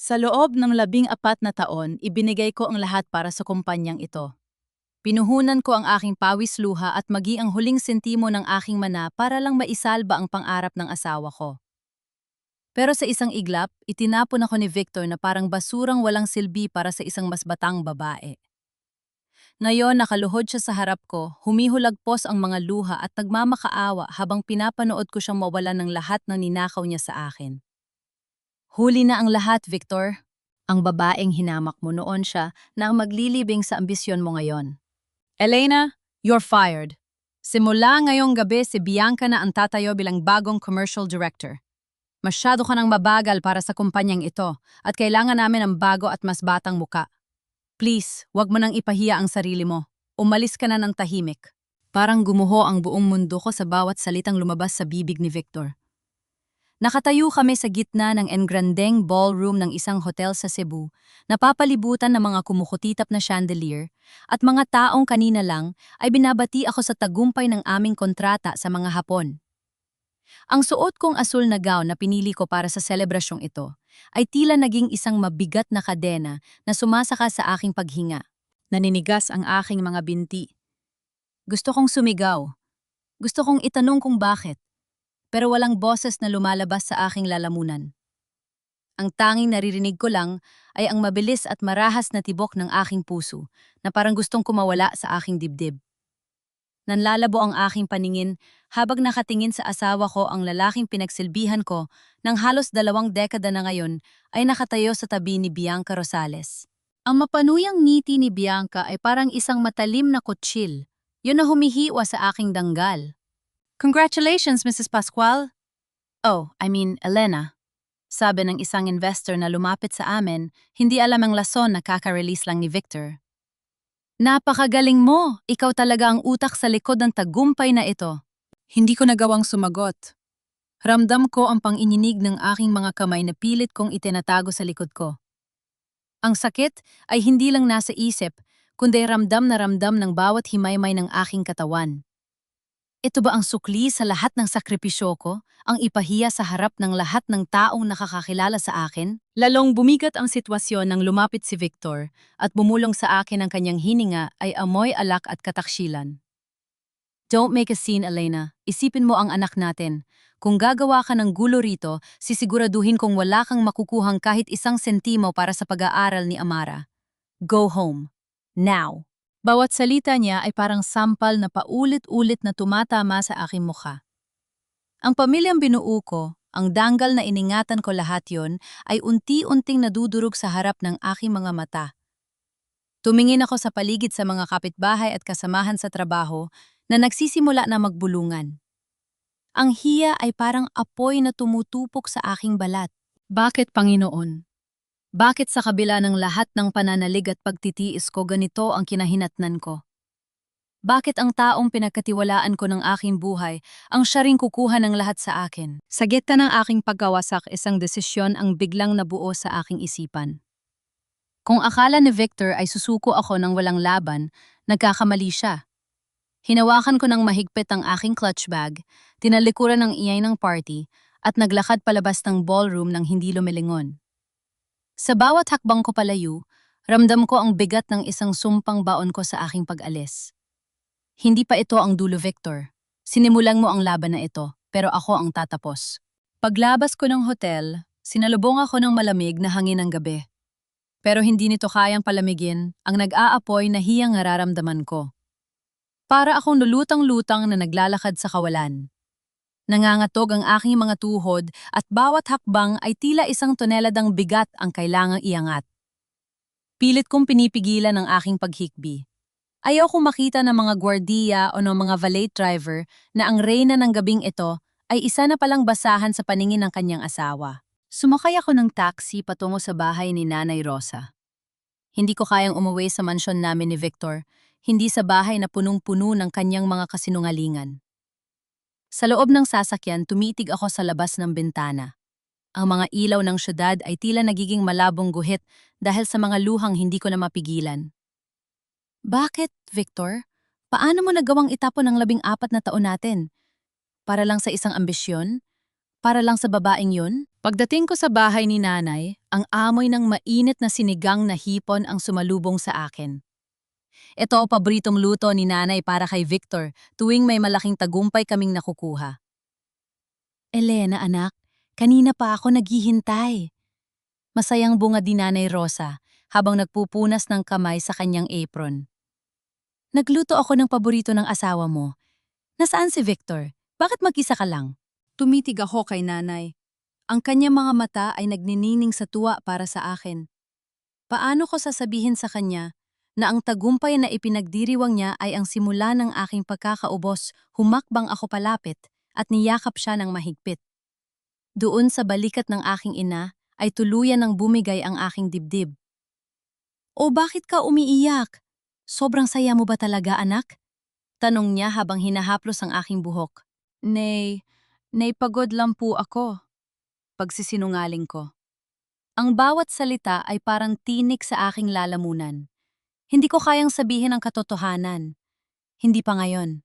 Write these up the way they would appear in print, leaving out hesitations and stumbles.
Sa loob ng 14 na taon, ibinigay ko ang lahat para sa kumpanyang ito. Pinuhunan ko ang aking pawis luha at maging ang huling sentimo ng aking mana para lang maisalba ang pangarap ng asawa ko. Pero sa isang iglap, itinapon ako ni Victor na parang basurang walang silbi para sa isang mas batang babae. Ngayon nakaluhod siya sa harap ko, humihulagpos ang mga luha at nagmamakaawa habang pinapanood ko siyang mawalan ng lahat ng ninakaw niya sa akin. Huli na ang lahat, Victor. Ang babaeng hinamak mo noon siya na ang maglilibing sa ambisyon mo ngayon. Elena, you're fired. Simula ngayong gabi si Bianca na ang tatayo bilang bagong commercial director. Masyado ka nang mabagal para sa kumpanyang ito at kailangan namin ng bago at mas batang muka. Please, wag mo nang ipahiya ang sarili mo. Umalis ka na ng tahimik. Parang gumuho ang buong mundo ko sa bawat salitang lumabas sa bibig ni Victor. Nakatayo kami sa gitna ng engrandeng ballroom ng isang hotel sa Cebu, napapalibutan ng mga kumukutitap na chandelier, at mga taong kanina lang ay binabati ako sa tagumpay ng aming kontrata sa mga Hapon. Ang suot kong asul na gown na pinili ko para sa selebrasyong ito ay tila naging isang mabigat na kadena na sumasaka sa aking paghinga. Naninigas ang aking mga binti. Gusto kong sumigaw. Gusto kong itanong kung bakit. Pero walang boses na lumalabas sa aking lalamunan. Ang tanging naririnig ko lang ay ang mabilis at marahas na tibok ng aking puso na parang gustong kumawala sa aking dibdib. Nanlalabo ang aking paningin habang nakatingin sa asawa ko ang lalaking pinagsilbihan ko ng halos 2 dekada na ngayon ay nakatayo sa tabi ni Bianca Rosales. Ang mapanuyang ngiti ni Bianca ay parang isang matalim na kutsil, yun na humihiwa sa aking danggal. Congratulations, Mrs. Pascual. Oh, I mean, Elena. Sabi ng isang investor na lumapit sa amin, hindi alam ang lason na kaka-release lang ni Victor. Napakagaling mo! Ikaw talaga ang utak sa likod ng tagumpay na ito. Hindi ko nagawang sumagot. Ramdam ko ang pang-ininig ng aking mga kamay na pilit kong itinatago sa likod ko. Ang sakit ay hindi lang nasa isip, kundi ramdam na ramdam ng bawat himaymay ng aking katawan. Ito ba ang sukli sa lahat ng sakripisyo ko, ang ipahiya sa harap ng lahat ng taong nakakakilala sa akin? Lalong bumigat ang sitwasyon nang lumapit si Victor at bumulong sa akin ang kanyang hininga ay amoy alak at kataksilan. Don't make a scene, Elena. Isipin mo ang anak natin. Kung gagawa ka ng gulo rito, sisiguraduhin kong wala kang makukuhang kahit isang sentimo para sa pag-aaral ni Amara. Go home. Now. Bawat salita niya ay parang sampal na paulit-ulit na tumatama sa aking mukha. Ang pamilyang binuo ko, ang danggal na iningatan ko lahat yon, ay unti-unting nadudurog sa harap ng aking mga mata. Tumingin ako sa paligid sa mga kapitbahay at kasamahan sa trabaho na nagsisimula na magbulungan. Ang hiya ay parang apoy na tumutupok sa aking balat. Bakit, Panginoon? Bakit sa kabila ng lahat ng pananalig at pagtitiis ko ganito ang kinahinatnan ko? Bakit ang taong pinagkatiwalaan ko ng aking buhay ang siya ring kukuha ng lahat sa akin? Sa gitna ng aking pagkawasak, isang desisyon ang biglang nabuo sa aking isipan. Kung akala ni Victor ay susuko ako ng walang laban, nagkakamali siya. Hinawakan ko ng mahigpit ang aking clutch bag, tinalikuran ng iyay ng party, at naglakad palabas ng ballroom ng hindi lumilingon. Sa bawat hakbang ko palayo, ramdam ko ang bigat ng isang sumpang baon ko sa aking pag-alis. Hindi pa ito ang dulo, Victor. Sinimulan mo ang laban na ito, pero ako ang tatapos. Paglabas ko ng hotel, sinalubong ako ng malamig na hangin ng gabi. Pero hindi nito kayang palamigin ang nag-aapoy na hiyang nararamdaman ko. Para akong lulutang-lutang na naglalakad sa kawalan. Nangangatog ang aking mga tuhod at bawat hakbang ay tila isang toneladang bigat ang kailangang iangat. Pilit kong pinipigilan ang aking paghikbi. Ayaw kong makita ng mga gwardiya o ng mga valet driver na ang reyna ng gabing ito ay isa na palang basahan sa paningin ng kanyang asawa. Sumakay ako ng taxi patungo sa bahay ni Nanay Rosa. Hindi ko kayang umuwi sa mansyon namin ni Victor, hindi sa bahay na punong-puno ng kanyang mga kasinungalingan. Sa loob ng sasakyan, tumitig ako sa labas ng bintana. Ang mga ilaw ng syudad ay tila nagiging malabong guhit dahil sa mga luhang hindi ko na mapigilan. Bakit, Victor? Paano mo nagawang itapon ang 14 na taon natin? Para lang sa isang ambisyon? Para lang sa babaeng yun? Pagdating ko sa bahay ni nanay, ang amoy ng mainit na sinigang na hipon ang sumalubong sa akin. Ito ang paboritong luto ni nanay para kay Victor tuwing may malaking tagumpay kaming nakukuha. Elena anak, kanina pa ako naghihintay. Masayang bunga din nanay Rosa habang nagpupunas ng kamay sa kanyang apron. Nagluto ako ng paborito ng asawa mo. Nasaan si Victor? Bakit mag-isa ka lang? Tumitig ako kay nanay. Ang kanyang mga mata ay nagninining sa tuwa para sa akin. Paano ko sasabihin sa kanya na ang tagumpay na ipinagdiriwang niya ay ang simula ng aking pagkakaubos, humakbang ako palapit at niyakap siya ng mahigpit. Doon sa balikat ng aking ina ay tuluyan ng bumigay ang aking dibdib. O bakit ka umiiyak? Sobrang saya mo ba talaga anak? Tanong niya habang hinahaplos ang aking buhok. Nay, pagod lang po ako. Pagsisinungaling ko. Ang bawat salita ay parang tinik sa aking lalamunan. Hindi ko kayang sabihin ang katotohanan. Hindi pa ngayon.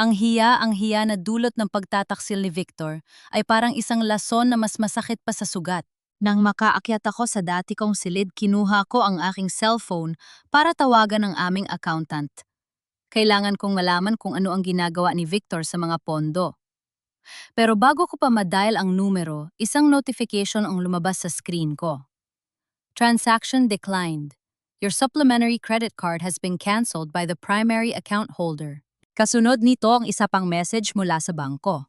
Ang hiya na dulot ng pagtataksil ni Victor ay parang isang lason na mas masakit pa sa sugat. Nang makaakyat ako sa dati kong silid, kinuha ko ang aking cellphone para tawagan ang aming accountant. Kailangan kong malaman kung ano ang ginagawa ni Victor sa mga pondo. Pero bago ko pa madial ang numero, isang notification ang lumabas sa screen ko. Transaction declined. Your supplementary credit card has been canceled by the primary account holder. Kasunod nito ang isa pang message mula sa bangko.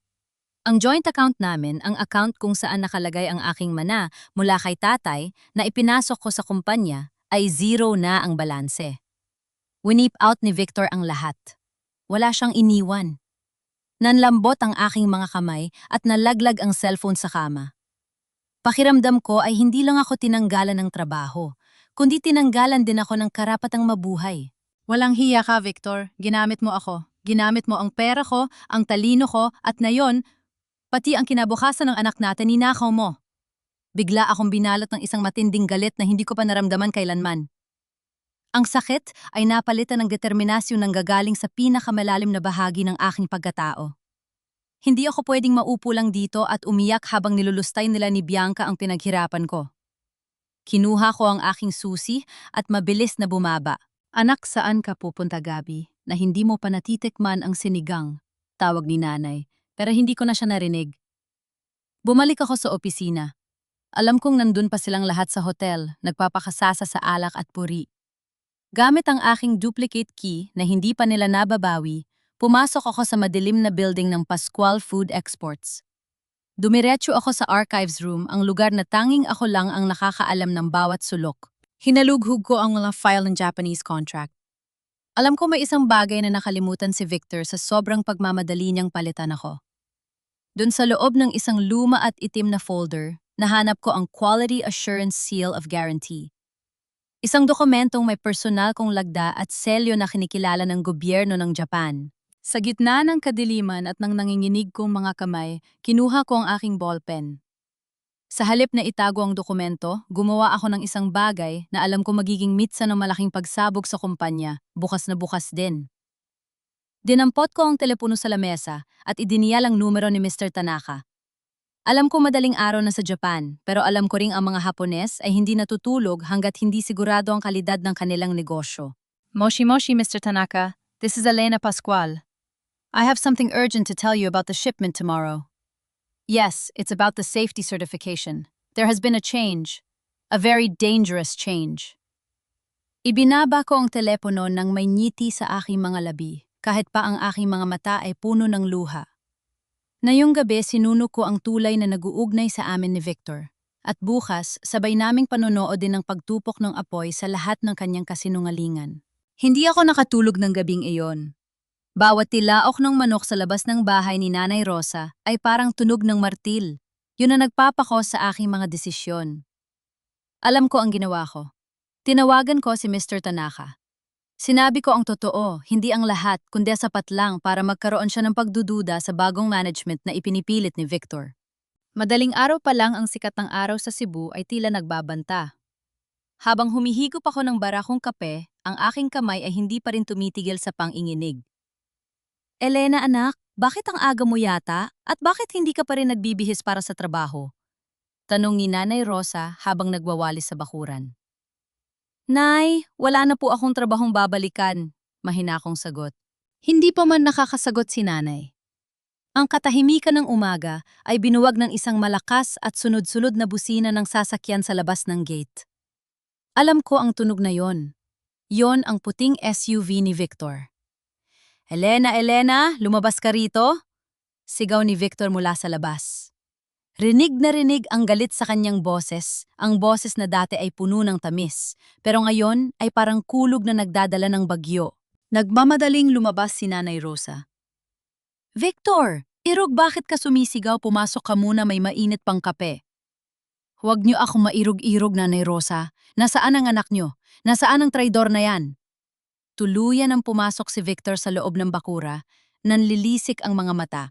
Ang joint account namin, ang account kung saan nakalagay ang aking mana mula kay tatay na ipinasok ko sa kumpanya, ay zero na ang balanse. Winip out ni Victor ang lahat. Wala siyang iniwan. Nanlambot ang aking mga kamay at nalaglag ang cellphone sa kama. Pakiramdam ko ay hindi lang ako tinanggalan ng trabaho, kundi tinanggalan din ako ng karapatang mabuhay. Walang hiya ka, Victor. Ginamit mo ako. Ginamit mo ang pera ko, ang talino ko, at ngayon, pati ang kinabukasan ng anak natin ninakaw mo. Bigla akong binalot ng isang matinding galit na hindi ko pa naramdaman kailanman. Ang sakit ay napalitan ng determinasyon ng gagaling sa pinakamalalim na bahagi ng aking pagkatao. Hindi ako pwedeng maupo lang dito at umiyak habang nilulustay nila ni Bianca ang pinaghirapan ko. Kinuha ko ang aking susi at mabilis na bumaba. Anak, saan ka pupunta gabi na hindi mo pa natitikman ang sinigang? Tawag ni nanay, pero hindi ko na siya narinig. Bumalik ako sa opisina. Alam kong nandun pa silang lahat sa hotel, nagpapakasasa sa alak at puri. Gamit ang aking duplicate key na hindi pa nila nababawi, pumasok ako sa madilim na building ng Pascual Food Exports. Dumiretso ako sa archives room, ang lugar na tanging ako lang ang nakakaalam ng bawat sulok. Hinalughog ko ang mga file ng Japanese contract. Alam ko may isang bagay na nakalimutan si Victor sa sobrang pagmamadali niyang palitan ako. Doon sa loob ng isang luma at itim na folder, nahanap ko ang Quality Assurance Seal of Guarantee. Isang dokumentong may personal kong lagda at selyo na kinikilala ng gobyerno ng Japan. Sa gitna ng kadiliman at ng nanginginig kong mga kamay, kinuha ko ang aking ballpen. Sa halip na itago ang dokumento, gumawa ako ng isang bagay na alam ko magiging mitsa ng malaking pagsabog sa kumpanya, bukas na bukas din. Dinampot ko ang telepono sa lamesa at idiniyal ang numero ni Mr. Tanaka. Alam ko madaling araw na sa Japan, pero alam ko ring ang mga Hapones ay hindi natutulog hanggat hindi sigurado ang kalidad ng kanilang negosyo. Moshi, Mr. Tanaka. This is Elena Pascual. I have something urgent to tell you about the shipment tomorrow. Yes, it's about the safety certification. There has been a change. A very dangerous change. Ibinaba ko ang telepono nang may ngiti sa aking mga labi, kahit pa ang aking mga mata ay puno ng luha. Ngayong gabi sinuno ko ang tulay na naguugnay sa amin ni Victor. At bukas, sabay naming panonood din ng pagtupok ng apoy sa lahat ng kanyang kasinungalingan. Hindi ako nakatulog ng gabing iyon. Bawat tilaok ng manok sa labas ng bahay ni Nanay Rosa ay parang tunog ng martil. Yun ang nagpapako sa aking mga desisyon. Alam ko ang ginawa ko. Tinawagan ko si Mr. Tanaka. Sinabi ko ang totoo, hindi ang lahat, kundi sapat lang para magkaroon siya ng pagdududa sa bagong management na ipinipilit ni Victor. Madaling araw pa lang ang sikat ng araw sa Cebu ay tila nagbabanta. Habang humihigop ako ng barakong kape, ang aking kamay ay hindi pa rin tumitigil sa panginginig. Elena anak, bakit ang aga mo yata? At bakit hindi ka pa rin nagbibihis para sa trabaho? Tanong ni Nanay Rosa habang nagwawalis sa bakuran. Nay, wala na po akong trabahong babalikan, mahina kong sagot. Hindi pa man nakakasagot si nanay. Ang katahimikan ng umaga ay binuwag ng isang malakas at sunod-sunod na busina ng sasakyan sa labas ng gate. Alam ko ang tunog na yon. Yon ang puting SUV ni Victor. Elena, Elena, lumabas ka rito? Sigaw ni Victor mula sa labas. Rinig na rinig ang galit sa kanyang boses, ang boses na dati ay puno ng tamis, pero ngayon ay parang kulog na nagdadala ng bagyo. Nagmamadaling lumabas si Nanay Rosa. Victor, Irog bakit ka sumisigaw, pumasok ka muna, may mainit pang kape. Huwag niyo ako mairog-irog, Nanay Rosa. Nasaan ang anak niyo? Nasaan ang traidor na yan? Tuluyan ang pumasok si Victor sa loob ng bakura, nanlilisik ang mga mata.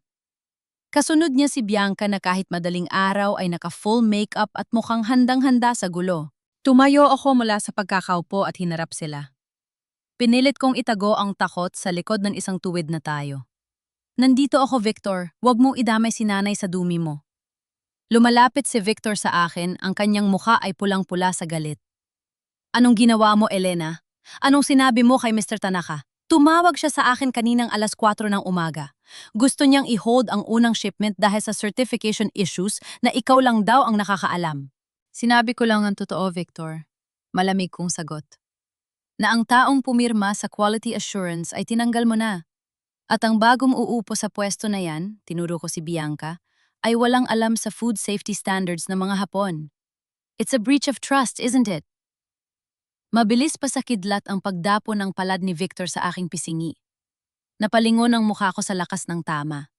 Kasunod niya si Bianca na kahit madaling araw ay naka-full makeup at mukhang handang-handa sa gulo. Tumayo ako mula sa pagkakaupo at hinarap sila. Pinilit kong itago ang takot sa likod ng isang tuwid na tayo. Nandito ako, Victor. Huwag mong idamay si nanay sa dumi mo. Lumalapit si Victor sa akin, ang kanyang mukha ay pulang-pula sa galit. Anong ginawa mo, Elena? Anong sinabi mo kay Mr. Tanaka? Tumawag siya sa akin kaninang alas 4 ng umaga. Gusto niyang i-hold ang unang shipment dahil sa certification issues na ikaw lang daw ang nakakaalam. Sinabi ko lang ang totoo, Victor. Malamig kong sagot. Na ang taong pumirma sa quality assurance ay tinanggal mo na. At ang bagong uupo sa pwesto na yan, tinuro ko si Bianca, ay walang alam sa food safety standards ng mga Hapon. It's a breach of trust, isn't it? Mabilis pa sa kidlat ang pagdapo ng palad ni Victor sa aking pisingi. Napalingon ang mukha ko sa lakas ng tama.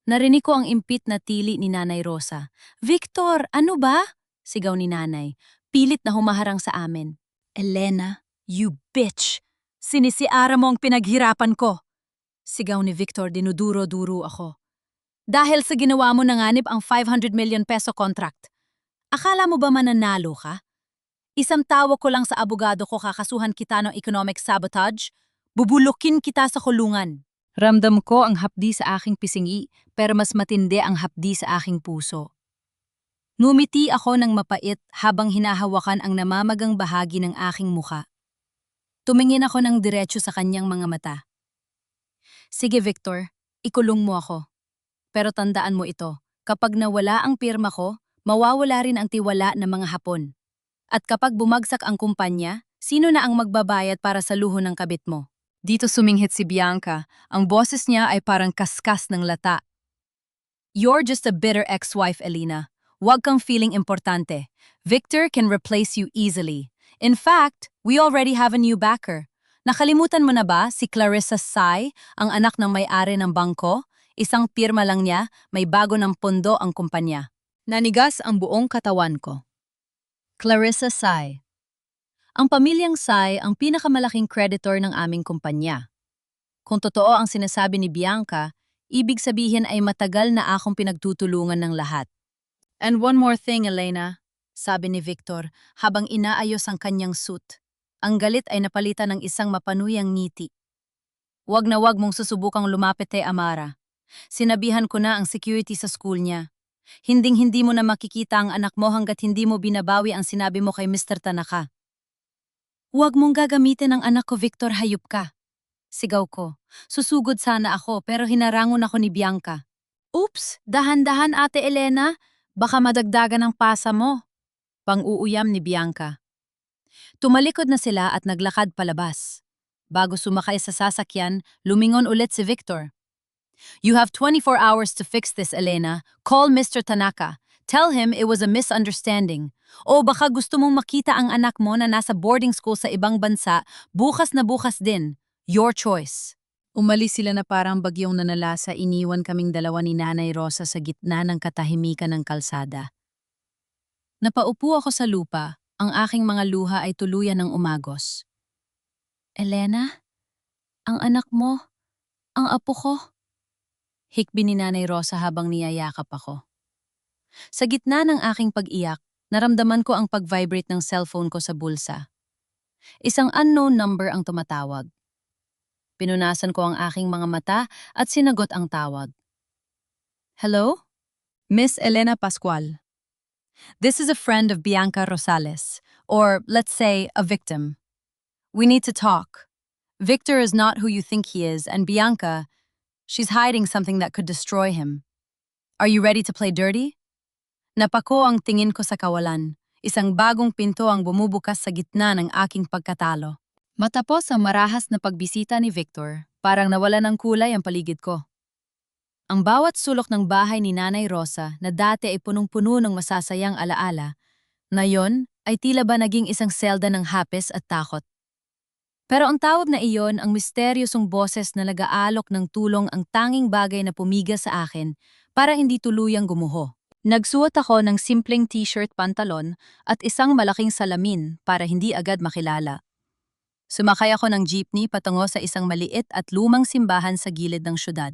Narinig ko ang impit na tili ni Nanay Rosa. Victor, ano ba? Sigaw ni Nanay. Pilit na humaharang sa amin. Elena, you bitch! Sinisiara mo ang pinaghirapan ko! Sigaw ni Victor, dinuduro-duro ako. Dahil sa ginawa mo nanganib ang 500 million peso contract. Akala mo ba mananalo ka? Isang tawag ko lang sa abogado ko, kakasuhan kita ng economic sabotage. Bubulukin kita sa kulungan. Ramdam ko ang hapdi sa aking pisingi, pero mas matindi ang hapdi sa aking puso. Ngumiti ako ng mapait habang hinahawakan ang namamagang bahagi ng aking mukha. Tumingin ako ng diretso sa kanyang mga mata. Sige, Victor, ikulong mo ako. Pero tandaan mo ito, kapag nawala ang pirma ko, mawawala rin ang tiwala ng mga Hapon. At kapag bumagsak ang kumpanya, sino na ang magbabayad para sa luho ng kabit mo? Dito suminghit si Bianca, ang boses niya ay parang kaskas ng lata. You're just a bitter ex-wife, Elena. Huwag kang feeling importante. Victor can replace you easily. In fact, we already have a new backer. Nakalimutan mo na ba si Clarissa Tsai, ang anak ng may-ari ng bangko? Isang pirma lang niya, may bago ng pondo ang kumpanya. Nanigas ang buong katawan ko. Clarissa Tsai. Ang pamilyang Tsai ang pinakamalaking creditor ng aming kumpanya. Kung totoo ang sinasabi ni Bianca, ibig sabihin ay matagal na akong pinagtutulungan ng lahat. And one more thing, Elena, sabi ni Victor habang inaayos ang kanyang suit. Ang galit ay napalitan ng isang mapanuyang ngiti. Wag na wag mong susubukang lumapit kay Amara. Sinabihan ko na ang security sa school niya. Hinding-hindi mo na makikita ang anak mo hanggat hindi mo binabawi ang sinabi mo kay Mr. Tanaka. Huwag mong gagamitin ang anak ko, Victor, hayop ka. Sigaw ko. Susugod sana ako pero hinarangon ako ni Bianca. Oops, dahan-dahan Ate Elena. Baka madagdagan ang pasa mo. Pang-uuyam ni Bianca. Tumalikod na sila at naglakad palabas. Bago sumakay sa sasakyan, lumingon ulit si Victor. You have 24 hours to fix this, Elena. Call Mr. Tanaka. Tell him it was a misunderstanding. O baka gusto mong makita ang anak mo na nasa boarding school sa ibang bansa, bukas na bukas din. Your choice. Umalis sila na parang bagyong nanalasa, iniwan kaming dalawa ni Nanay Rosa sa gitna ng katahimikan ng kalsada. Napaupo ako sa lupa, ang aking mga luha ay tuluyan ng umagos. Elena? Ang anak mo? Ang apo ko? Hikbi ni Nanay Rosa habang niyayakap ako. Sa gitna ng aking pag-iyak, naramdaman ko ang pag-vibrate ng cellphone ko sa bulsa. Isang unknown number ang tumatawag. Pinunasan ko ang aking mga mata at sinagot ang tawag. Hello? Miss Elena Pascual. This is a friend of Bianca Rosales, or let's say, a victim. We need to talk. Victor is not who you think he is, and Bianca, she's hiding something that could destroy him. Are you ready to play dirty? Napako ang tingin ko sa kawalan. Isang bagong pinto ang bumubukas sa gitna ng aking pagkatalo. Matapos ang marahas na pagbisita ni Victor, parang nawala ng kulay ang paligid ko. Ang bawat sulok ng bahay ni Nanay Rosa na dati ay punong-puno ng masasayang alaala, ngayon ay tila ba naging isang selda ng hapes at takot. Pero ang tawag na iyon, ang misteryosong boses na nag-aalok ng tulong ang tanging bagay na pumiga sa akin para hindi tuluyang gumuho. Nagsuot ako ng simpleng t-shirt pantalon at isang malaking salamin para hindi agad makilala. Sumakay ako ng jeepney patungo sa isang maliit at lumang simbahan sa gilid ng syudad.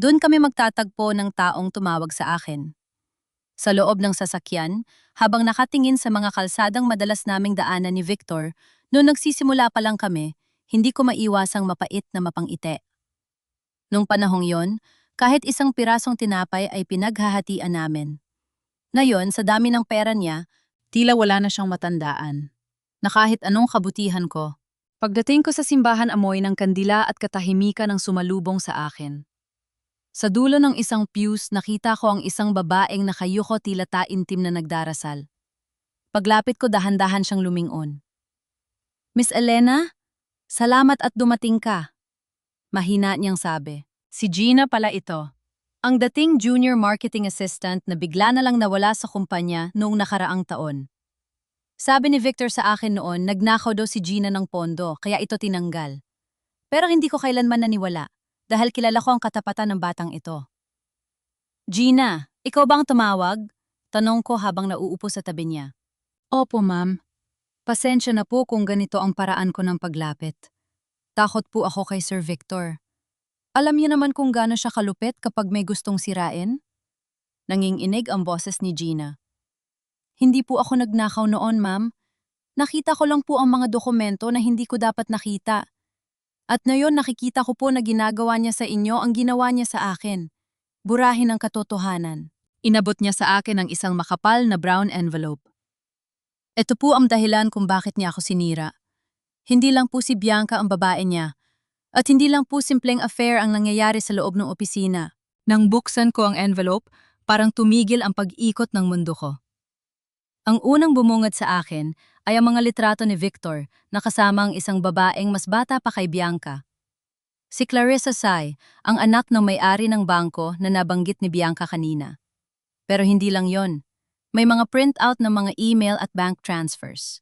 Doon kami magtatagpo ng taong tumawag sa akin. Sa loob ng sasakyan, habang nakatingin sa mga kalsadang madalas naming daanan ni Victor, noong nagsisimula pa lang kami, hindi ko maiwasang mapait na mapangiti. Nung panahong yon, kahit isang pirasong tinapay ay pinaghahatian namin. Ngayon, sa dami ng pera niya, tila wala na siyang matandaan. Na kahit anong kabutihan ko. Pagdating ko sa simbahan, amoy ng kandila at katahimikan ang sumalubong sa akin. Sa dulo ng isang pews, nakita ko ang isang babaeng nakayuko tila taimtim na nagdarasal. Paglapit ko, dahan-dahan siyang lumingon. Miss Elena, salamat at dumating ka. Mahina niyang sabi. Si Gina pala ito. Ang dating junior marketing assistant na bigla na lang nawala sa kumpanya noong nakaraang taon. Sabi ni Victor sa akin noon, nagnakaw daw si Gina ng pondo, kaya ito tinanggal. Pero hindi ko kailanman naniwala, dahil kilala ko ang katapatan ng batang ito. Gina, ikaw bang tumawag? Tanong ko habang nauupo sa tabi niya. Opo, ma'am. Pasensya na po kung ganito ang paraan ko ng paglapit. Takot po ako kay Sir Victor. Alam niyo naman kung gaano siya kalupit kapag may gustong sirain? Nanginginig ang boses ni Gina. Hindi po ako nagnakaw noon, ma'am. Nakita ko lang po ang mga dokumento na hindi ko dapat nakita. At ngayon nakikita ko po na ginagawa niya sa inyo ang ginawa niya sa akin. Burahin ang katotohanan. Inabot niya sa akin ang isang makapal na brown envelope. Ito po ang dahilan kung bakit niya ako sinira. Hindi lang po si Bianca ang babae niya. At hindi lang po simpleng affair ang nangyayari sa loob ng opisina. Nang buksan ko ang envelope, parang tumigil ang pag-ikot ng mundo ko. Ang unang bumungad sa akin ay ang mga litrato ni Victor na kasama ang isang babaeng mas bata pa kay Bianca. Si Clarissa Sai, ang anak ng may-ari ng bangko na nabanggit ni Bianca kanina. Pero hindi lang yon. May mga print-out ng mga email at bank transfers.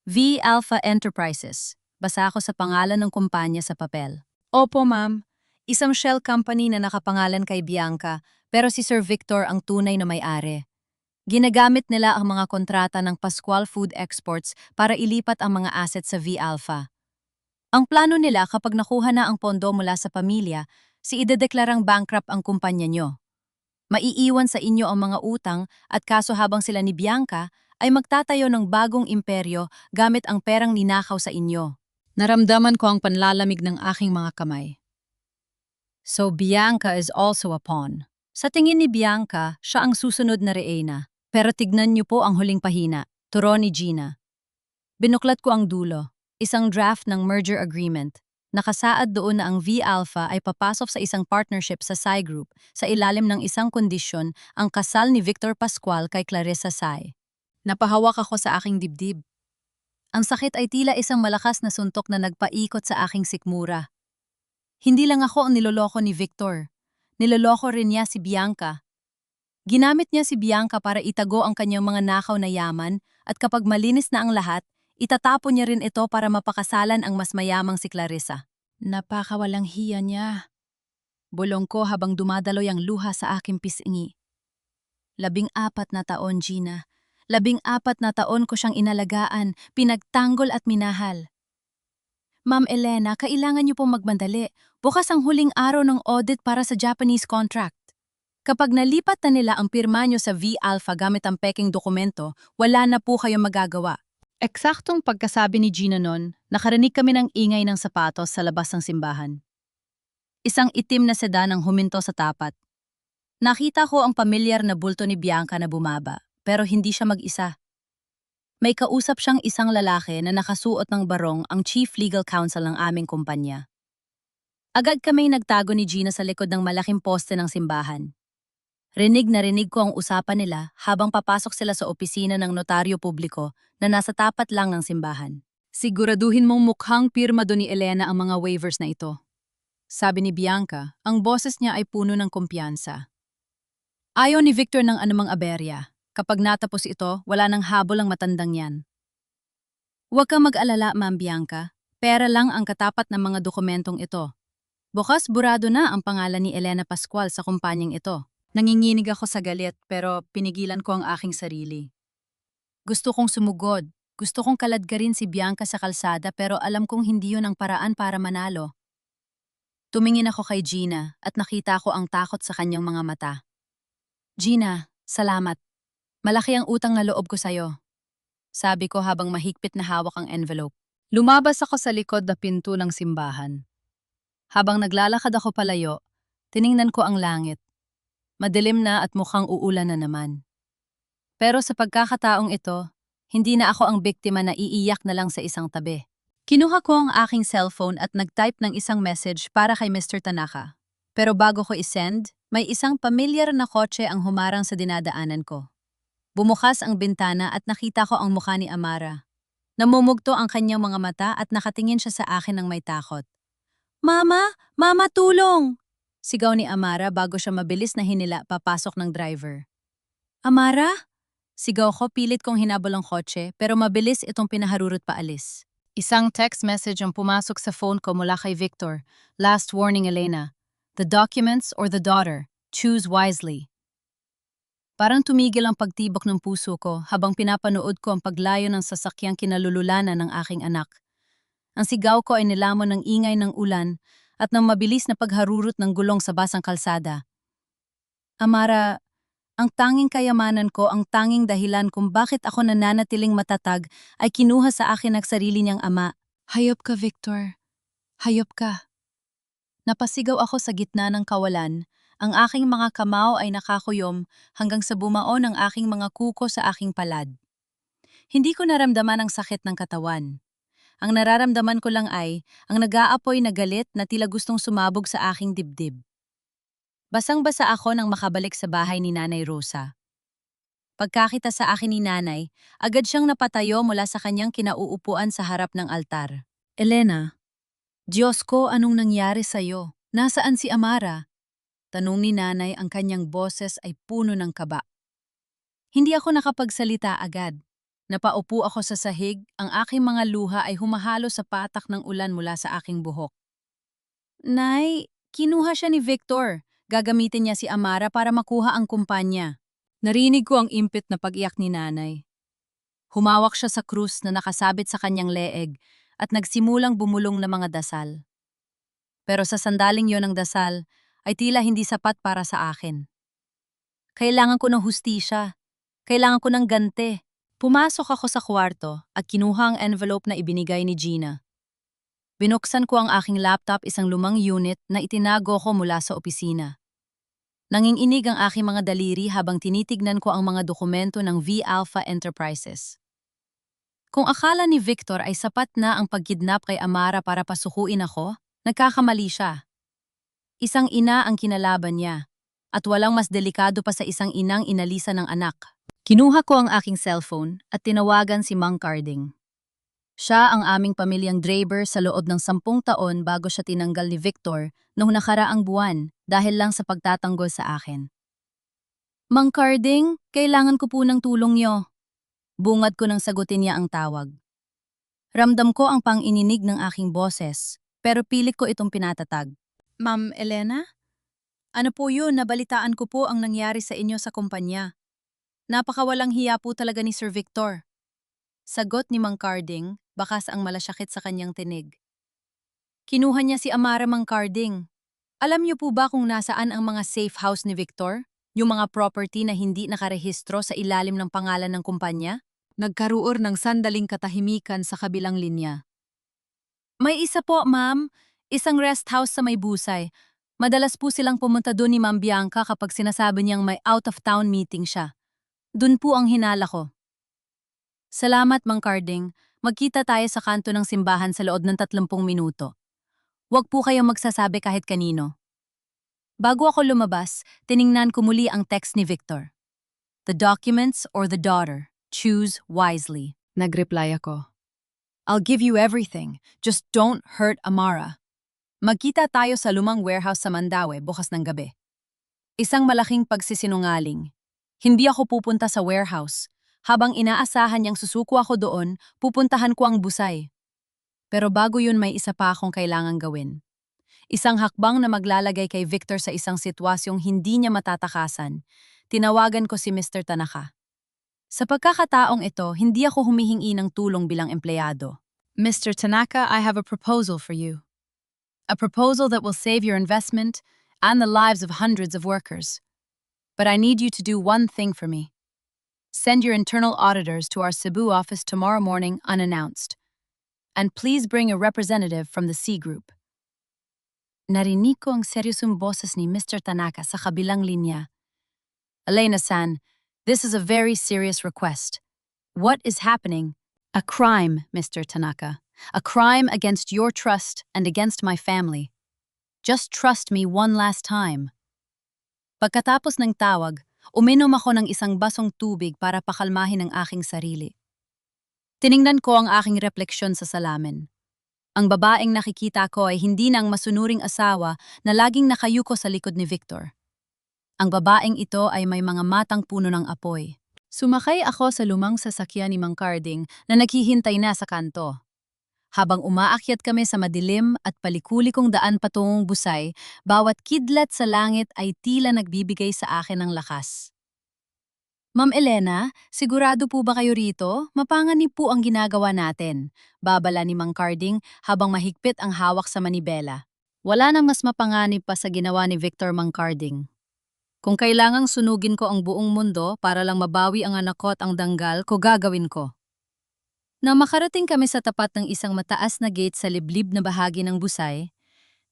V Alpha Enterprises. Basa ako sa pangalan ng kumpanya sa papel. Opo, ma'am. Isang shell company na nakapangalan kay Bianca, pero si Sir Victor ang tunay na may-ari. Ginagamit nila ang mga kontrata ng Pascual Food Exports para ilipat ang mga assets sa V-Alpha. Ang plano nila kapag nakuha na ang pondo mula sa pamilya, si idedeklarang bankrupt ang kumpanya nyo. Maiiwan sa inyo ang mga utang at kaso habang sila ni Bianca ay magtatayo ng bagong imperyo gamit ang perang ninakaw sa inyo. Naramdaman ko ang panlalamig ng aking mga kamay. So Bianca is also a pawn. Sa tingin ni Bianca, siya ang susunod na reyna. Pero tignan niyo po ang huling pahina, turo ni Gina. Binuklat ko ang dulo, isang draft ng merger agreement. Nakasaad doon na ang V-Alpha ay papasok sa isang partnership sa Sai Group sa ilalim ng isang kondisyon, ang kasal ni Victor Pascual kay Clarissa Sai. Napahawak ako sa aking dibdib. Ang sakit ay tila isang malakas na suntok na nagpaikot sa aking sikmura. Hindi lang ako ang niloloko ni Victor. Niloloko rin niya si Bianca. Ginamit niya si Bianca para itago ang kanyang mga nakaw na yaman at kapag malinis na ang lahat, itatapon niya rin ito para mapakasalan ang mas mayamang si Clarissa. Napakawalang hiya niya. Bulong ko habang dumadaloy ang luha sa aking pisngi. 14 na taon, Gina. 14 na taon ko siyang inalagaan, pinagtanggol at minahal. Ma'am Elena, kailangan niyo pong magmandali. Bukas ang huling araw ng audit para sa Japanese contract. Kapag nalipat na nila ang pirma nyo sa V-Alpha gamit ang peking dokumento, wala na po kayong magagawa. Eksaktong pagkasabi ni Gina noon, nakarinig kami ng ingay ng sapatos sa labas ng simbahan. Isang itim na sedan ang huminto sa tapat. Nakita ko ang pamilyar na bulto ni Bianca na bumaba, pero hindi siya mag-isa. May kausap siyang isang lalaki na nakasuot ng barong, ang Chief Legal Counsel ng aming kumpanya. Agad kaming nagtago ni Gina sa likod ng malaking poste ng simbahan. Rinig na rinig ko ang usapan nila habang papasok sila sa opisina ng notaryo publiko na nasa tapat lang ng simbahan. Siguraduhin mong mukhang pirma do ni Elena ang mga waivers na ito. Sabi ni Bianca, ang boses niya ay puno ng kumpiyansa. Ayaw ni Victor ng anumang aberya. Kapag natapos ito, wala nang habol ang matandang yan. Huwag kang mag-alala, Ma'am Bianca. Pera lang ang katapat ng mga dokumentong ito. Bukas burado na ang pangalan ni Elena Pascual sa kumpanyang ito. Nanginginig ako sa galit pero pinigilan ko ang aking sarili. Gusto kong sumugod. Gusto kong kaladgarin si Bianca sa kalsada pero alam kong hindi yun ang paraan para manalo. Tumingin ako kay Gina at nakita ko ang takot sa kanyang mga mata. Gina, salamat. Malaki ang utang na loob ko sa'yo. Sabi ko habang mahigpit na hawak ang envelope. Lumabas ako sa likod na pinto ng simbahan. Habang naglalakad ako palayo, tiningnan ko ang langit. Madilim na at mukhang uulan na naman. Pero sa pagkakataong ito, hindi na ako ang biktima na iiyak na lang sa isang tabi. Kinuha ko ang aking cellphone at nag-type ng isang message para kay Mr. Tanaka. Pero bago ko isend, may isang pamilyar na kotse ang humarang sa dinadaanan ko. Bumukas ang bintana at nakita ko ang mukha ni Amara. Namumugto ang kanyang mga mata at nakatingin siya sa akin ng may takot. Mama! Mama, tulong! Sigaw ni Amara bago siya mabilis na hinila papasok ng driver. Amara? Sigaw ko, pilit kong hinabol ang kotse pero mabilis itong pinaharurot paalis. Isang text message ang pumasok sa phone ko mula kay Victor. Last warning, Elena. The documents or the daughter. Choose wisely. Parang tumigil ang pagtibok ng puso ko habang pinapanood ko ang paglayo ng sasakyang kinalululanan ng aking anak. Ang sigaw ko ay nilamon ng ingay ng ulan at ng mabilis na pagharurot ng gulong sa basang kalsada. Amara, ang tanging kayamanan ko, ang tanging dahilan kung bakit ako nananatiling matatag ay kinuha sa akin ng sarili niyang ama. Hayop ka, Victor. Hayop ka. Napasigaw ako sa gitna ng kawalan. Ang aking mga kamao ay nakakuyom hanggang sa bumao ng aking mga kuko sa aking palad. Hindi ko naramdaman ang sakit ng katawan. Ang nararamdaman ko lang ay ang nag-aapoy na galit na tila gustong sumabog sa aking dibdib. Basang-basa ako nang makabalik sa bahay ni Nanay Rosa. Pagkakita sa akin ni Nanay, agad siyang napatayo mula sa kanyang kinauupuan sa harap ng altar. Elena, Diyos ko, anong nangyari sa'yo? Nasaan si Amara? Tanong ni Nanay, ang kanyang boses ay puno ng kaba. Hindi ako nakapagsalita agad. Napaupo ako sa sahig, ang aking mga luha ay humahalo sa patak ng ulan mula sa aking buhok. Nay, kinuha siya ni Victor. Gagamitin niya si Amara para makuha ang kumpanya. Narinig ko ang impit na pag-iyak ni Nanay. Humawak siya sa krus na nakasabit sa kanyang leeg at nagsimulang bumulong na mga dasal. Pero sa sandaling yon ng dasal, ay tila hindi sapat para sa akin. Kailangan ko ng hustisya. Kailangan ko ng gante. Pumasok ako sa kwarto at kinuha ang envelope na ibinigay ni Gina. Binuksan ko ang aking laptop, isang lumang unit na itinago ko mula sa opisina. Nanginginig ang aking mga daliri habang tinitignan ko ang mga dokumento ng V-Alpha Enterprises. Kung akala ni Victor ay sapat na ang pagkidnap kay Amara para pasukuin ako, nagkakamali siya. Isang ina ang kinalaban niya, at walang mas delikado pa sa isang inang inalisa ng anak. Kinuha ko ang aking cellphone at tinawagan si Mang Carding. Siya ang aming pamilyang Draper sa loob ng 10 taon bago siya tinanggal ni Victor noong nakaraang buwan dahil lang sa pagtatanggol sa akin. Mang Carding, kailangan ko po ng tulong niyo. Bungad ko nang sagutin niya ang tawag. Ramdam ko ang pang-ininig ng aking boses, pero pilit ko itong pinatatag. Ma'am Elena? Ano po yun? Nabalitaan ko po ang nangyari sa inyo sa kumpanya. Napakawalang hiya po talaga ni Sir Victor. Sagot ni Mang Carding, bakas ang malasyakit sa kanyang tinig. Kinuha niya si Amara, Mang Carding. Alam niyo po ba kung nasaan ang mga safe house ni Victor? Yung mga property na hindi nakarehistro sa ilalim ng pangalan ng kumpanya? Nagkaroon ng sandaling katahimikan sa kabilang linya. May isa po, ma'am. Isang rest house sa may busay. Madalas po silang pumunta doon ni Ma'am Bianca kapag sinasabi niyang may out-of-town meeting siya. Doon po ang hinala ko. Salamat, Mang Carding. Magkita tayo sa kanto ng simbahan sa loob ng 30 minuto. Huwag po kayong magsasabi kahit kanino. Bago ako lumabas, tiningnan ko muli ang text ni Victor. The documents or the daughter, choose wisely. Nagreply ako. I'll give you everything, just don't hurt Amara. Magkita tayo sa lumang warehouse sa Mandaue bukas ng gabi. Isang malaking pagsisinungaling. Hindi ako pupunta sa warehouse. Habang inaasahan niyang susuko ako doon, pupuntahan ko ang busay. Pero bago yun may isa pa akong kailangang gawin. Isang hakbang na maglalagay kay Victor sa isang sitwasyong hindi niya matatakasan. Tinawagan ko si Mr. Tanaka. Sa pagkakataong ito, hindi ako humihingi ng tulong bilang empleyado. Mr. Tanaka, I have a proposal for you. A proposal that will save your investment and the lives of hundreds of workers. But I need you to do one thing for me. Send your internal auditors to our Cebu office tomorrow morning unannounced. And please bring a representative from the C Group. Narinig ko ang seryosong boses ni Mr. Tanaka sa kabilang linya. Elena-san, this is a very serious request. What is happening? A crime, Mr. Tanaka. A crime against your trust and against my family. Just trust me one last time. Pagkatapos ng tawag, uminom ako ng isang basong tubig para pakalmahin ang aking sarili. Tiningnan ko ang aking refleksyon sa salamin. Ang babaeng nakikita ko ay hindi nang masunuring asawa na laging nakayuko sa likod ni Victor. Ang babaeng ito ay may mga matang puno ng apoy. Sumakay ako sa lumang sasakyan ni Mang Carding na naghihintay na sa kanto. Habang umaakyat kami sa madilim at palikulikong daan patungong busay, bawat kidlat sa langit ay tila nagbibigay sa akin ng lakas. Ma'am Elena, sigurado po ba kayo rito? Mapanganib po ang ginagawa natin. Babala ni Mang Carding habang mahigpit ang hawak sa manibela. Wala nang mas mapanganib pa sa ginawa ni Victor Mang Carding. Kung kailangang sunugin ko ang buong mundo para lang mabawi ang anak ko at ang danggal ko, gagawin ko. Nang makarating kami sa tapat ng isang mataas na gate sa liblib na bahagi ng busay,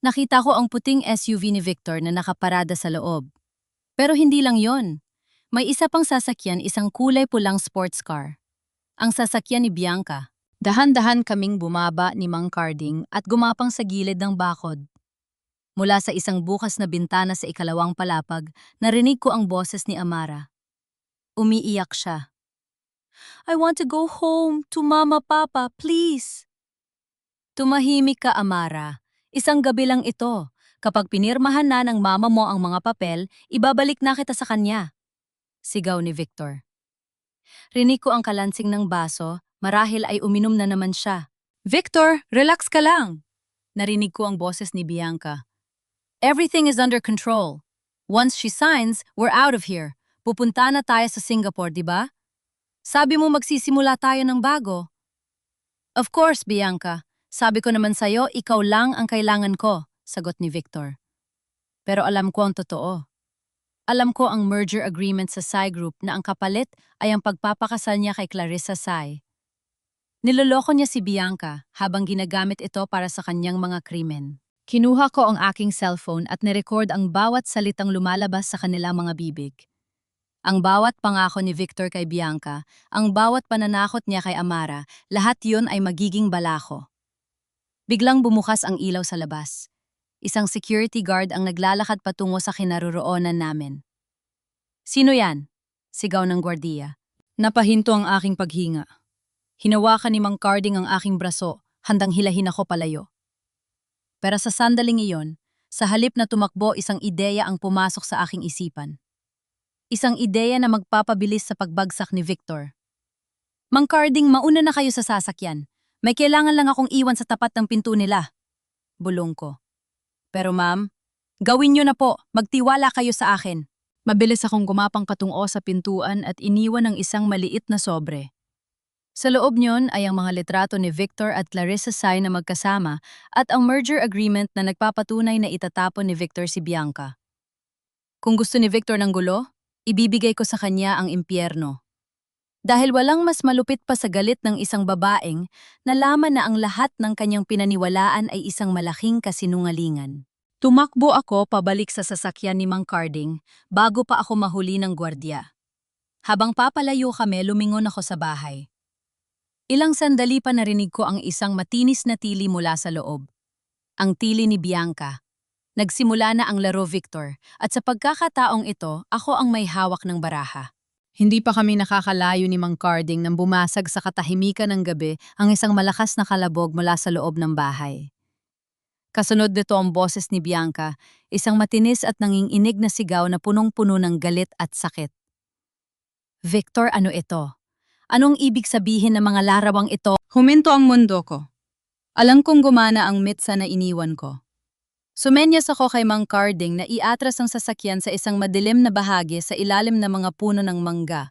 nakita ko ang puting SUV ni Victor na nakaparada sa loob. Pero hindi lang yon. May isa pang sasakyan, isang kulay pulang sports car. Ang sasakyan ni Bianca. Dahan-dahan kaming bumaba ni Mang Carding at gumapang sa gilid ng bakod. Mula sa isang bukas na bintana sa ikalawang palapag, narinig ko ang boses ni Amara. Umiiyak siya. I want to go home to Mama, Papa, please. Tumahimik ka, Amara. Isang gabi lang ito. Kapag pinirmahan na ng mama mo ang mga papel, ibabalik na kita sa kanya. Sigaw ni Victor. Rinig ko ang kalansing ng baso, marahil ay uminom na naman siya. Victor, relax ka lang! Narinig ko ang boses ni Bianca. Everything is under control. Once she signs, we're out of here. Pupunta na tayo sa Singapore, di ba? Sabi mo magsisimula tayo ng bago. Of course, Bianca. Sabi ko naman sa'yo, ikaw lang ang kailangan ko, sagot ni Victor. Pero alam ko ang totoo. Alam ko ang merger agreement sa Sai Group na ang kapalit ay ang pagpapakasal niya kay Clarissa Sai. Niloloko niya si Bianca habang ginagamit ito para sa kanyang mga krimen. Kinuha ko ang aking cellphone at nirecord ang bawat salitang lumalabas sa kanilang mga bibig. Ang bawat pangako ni Victor kay Bianca, ang bawat pananakot niya kay Amara, lahat yun ay magiging balako. Biglang bumukas ang ilaw sa labas. Isang security guard ang naglalakad patungo sa kinaroroonan namin. Sino yan? Sigaw ng gwardiya. Napahinto ang aking paghinga. Hinawakan ni Mang Carding ang aking braso, handang hilahin ako palayo. Pero sa sandaling iyon, sa halip na tumakbo, isang ideya ang pumasok sa aking isipan. Isang ideya na magpapabilis sa pagbagsak ni Victor. Mang Carding, mauna na kayo sa sasakyan. May kailangan lang akong iwan sa tapat ng pinto nila. Bulong ko. Pero ma'am, gawin niyo na po, magtiwala kayo sa akin. Mabilis akong gumapang patungo sa pintuan at iniwan ng isang maliit na sobre. Sa loob niyon ay ang mga litrato ni Victor at Clarissa Sai na magkasama at ang merger agreement na nagpapatunay na itatapon ni Victor si Bianca. Kung gusto ni Victor ng gulo, ibibigay ko sa kanya ang impyerno. Dahil walang mas malupit pa sa galit ng isang babaeng, nalaman na ang lahat ng kanyang pinaniwalaan ay isang malaking kasinungalingan. Tumakbo ako pabalik sa sasakyan ni Mang Carding bago pa ako mahuli ng gwardiya. Habang papalayo kami, lumingon ako sa bahay. Ilang sandali pa narinig ko ang isang matinis na tili mula sa loob. Ang tili ni Bianca. Nagsimula na ang laro, Victor, at sa pagkakataong ito, ako ang may hawak ng baraha. Hindi pa kami nakakalayo ni Mang Carding nang bumasag sa katahimikan ng gabi ang isang malakas na kalabog mula sa loob ng bahay. Kasunod nito ang boses ni Bianca, isang matinis at nanginginig na sigaw na punong-puno ng galit at sakit. Victor, ano ito? Anong ibig sabihin ng mga larawang ito? Huminto ang mundo ko. Alam kong gumana ang mitsa na iniwan ko. Sumenyas ako kay Mang Carding na iatras ang sasakyan sa isang madilim na bahagi sa ilalim ng mga puno ng mangga.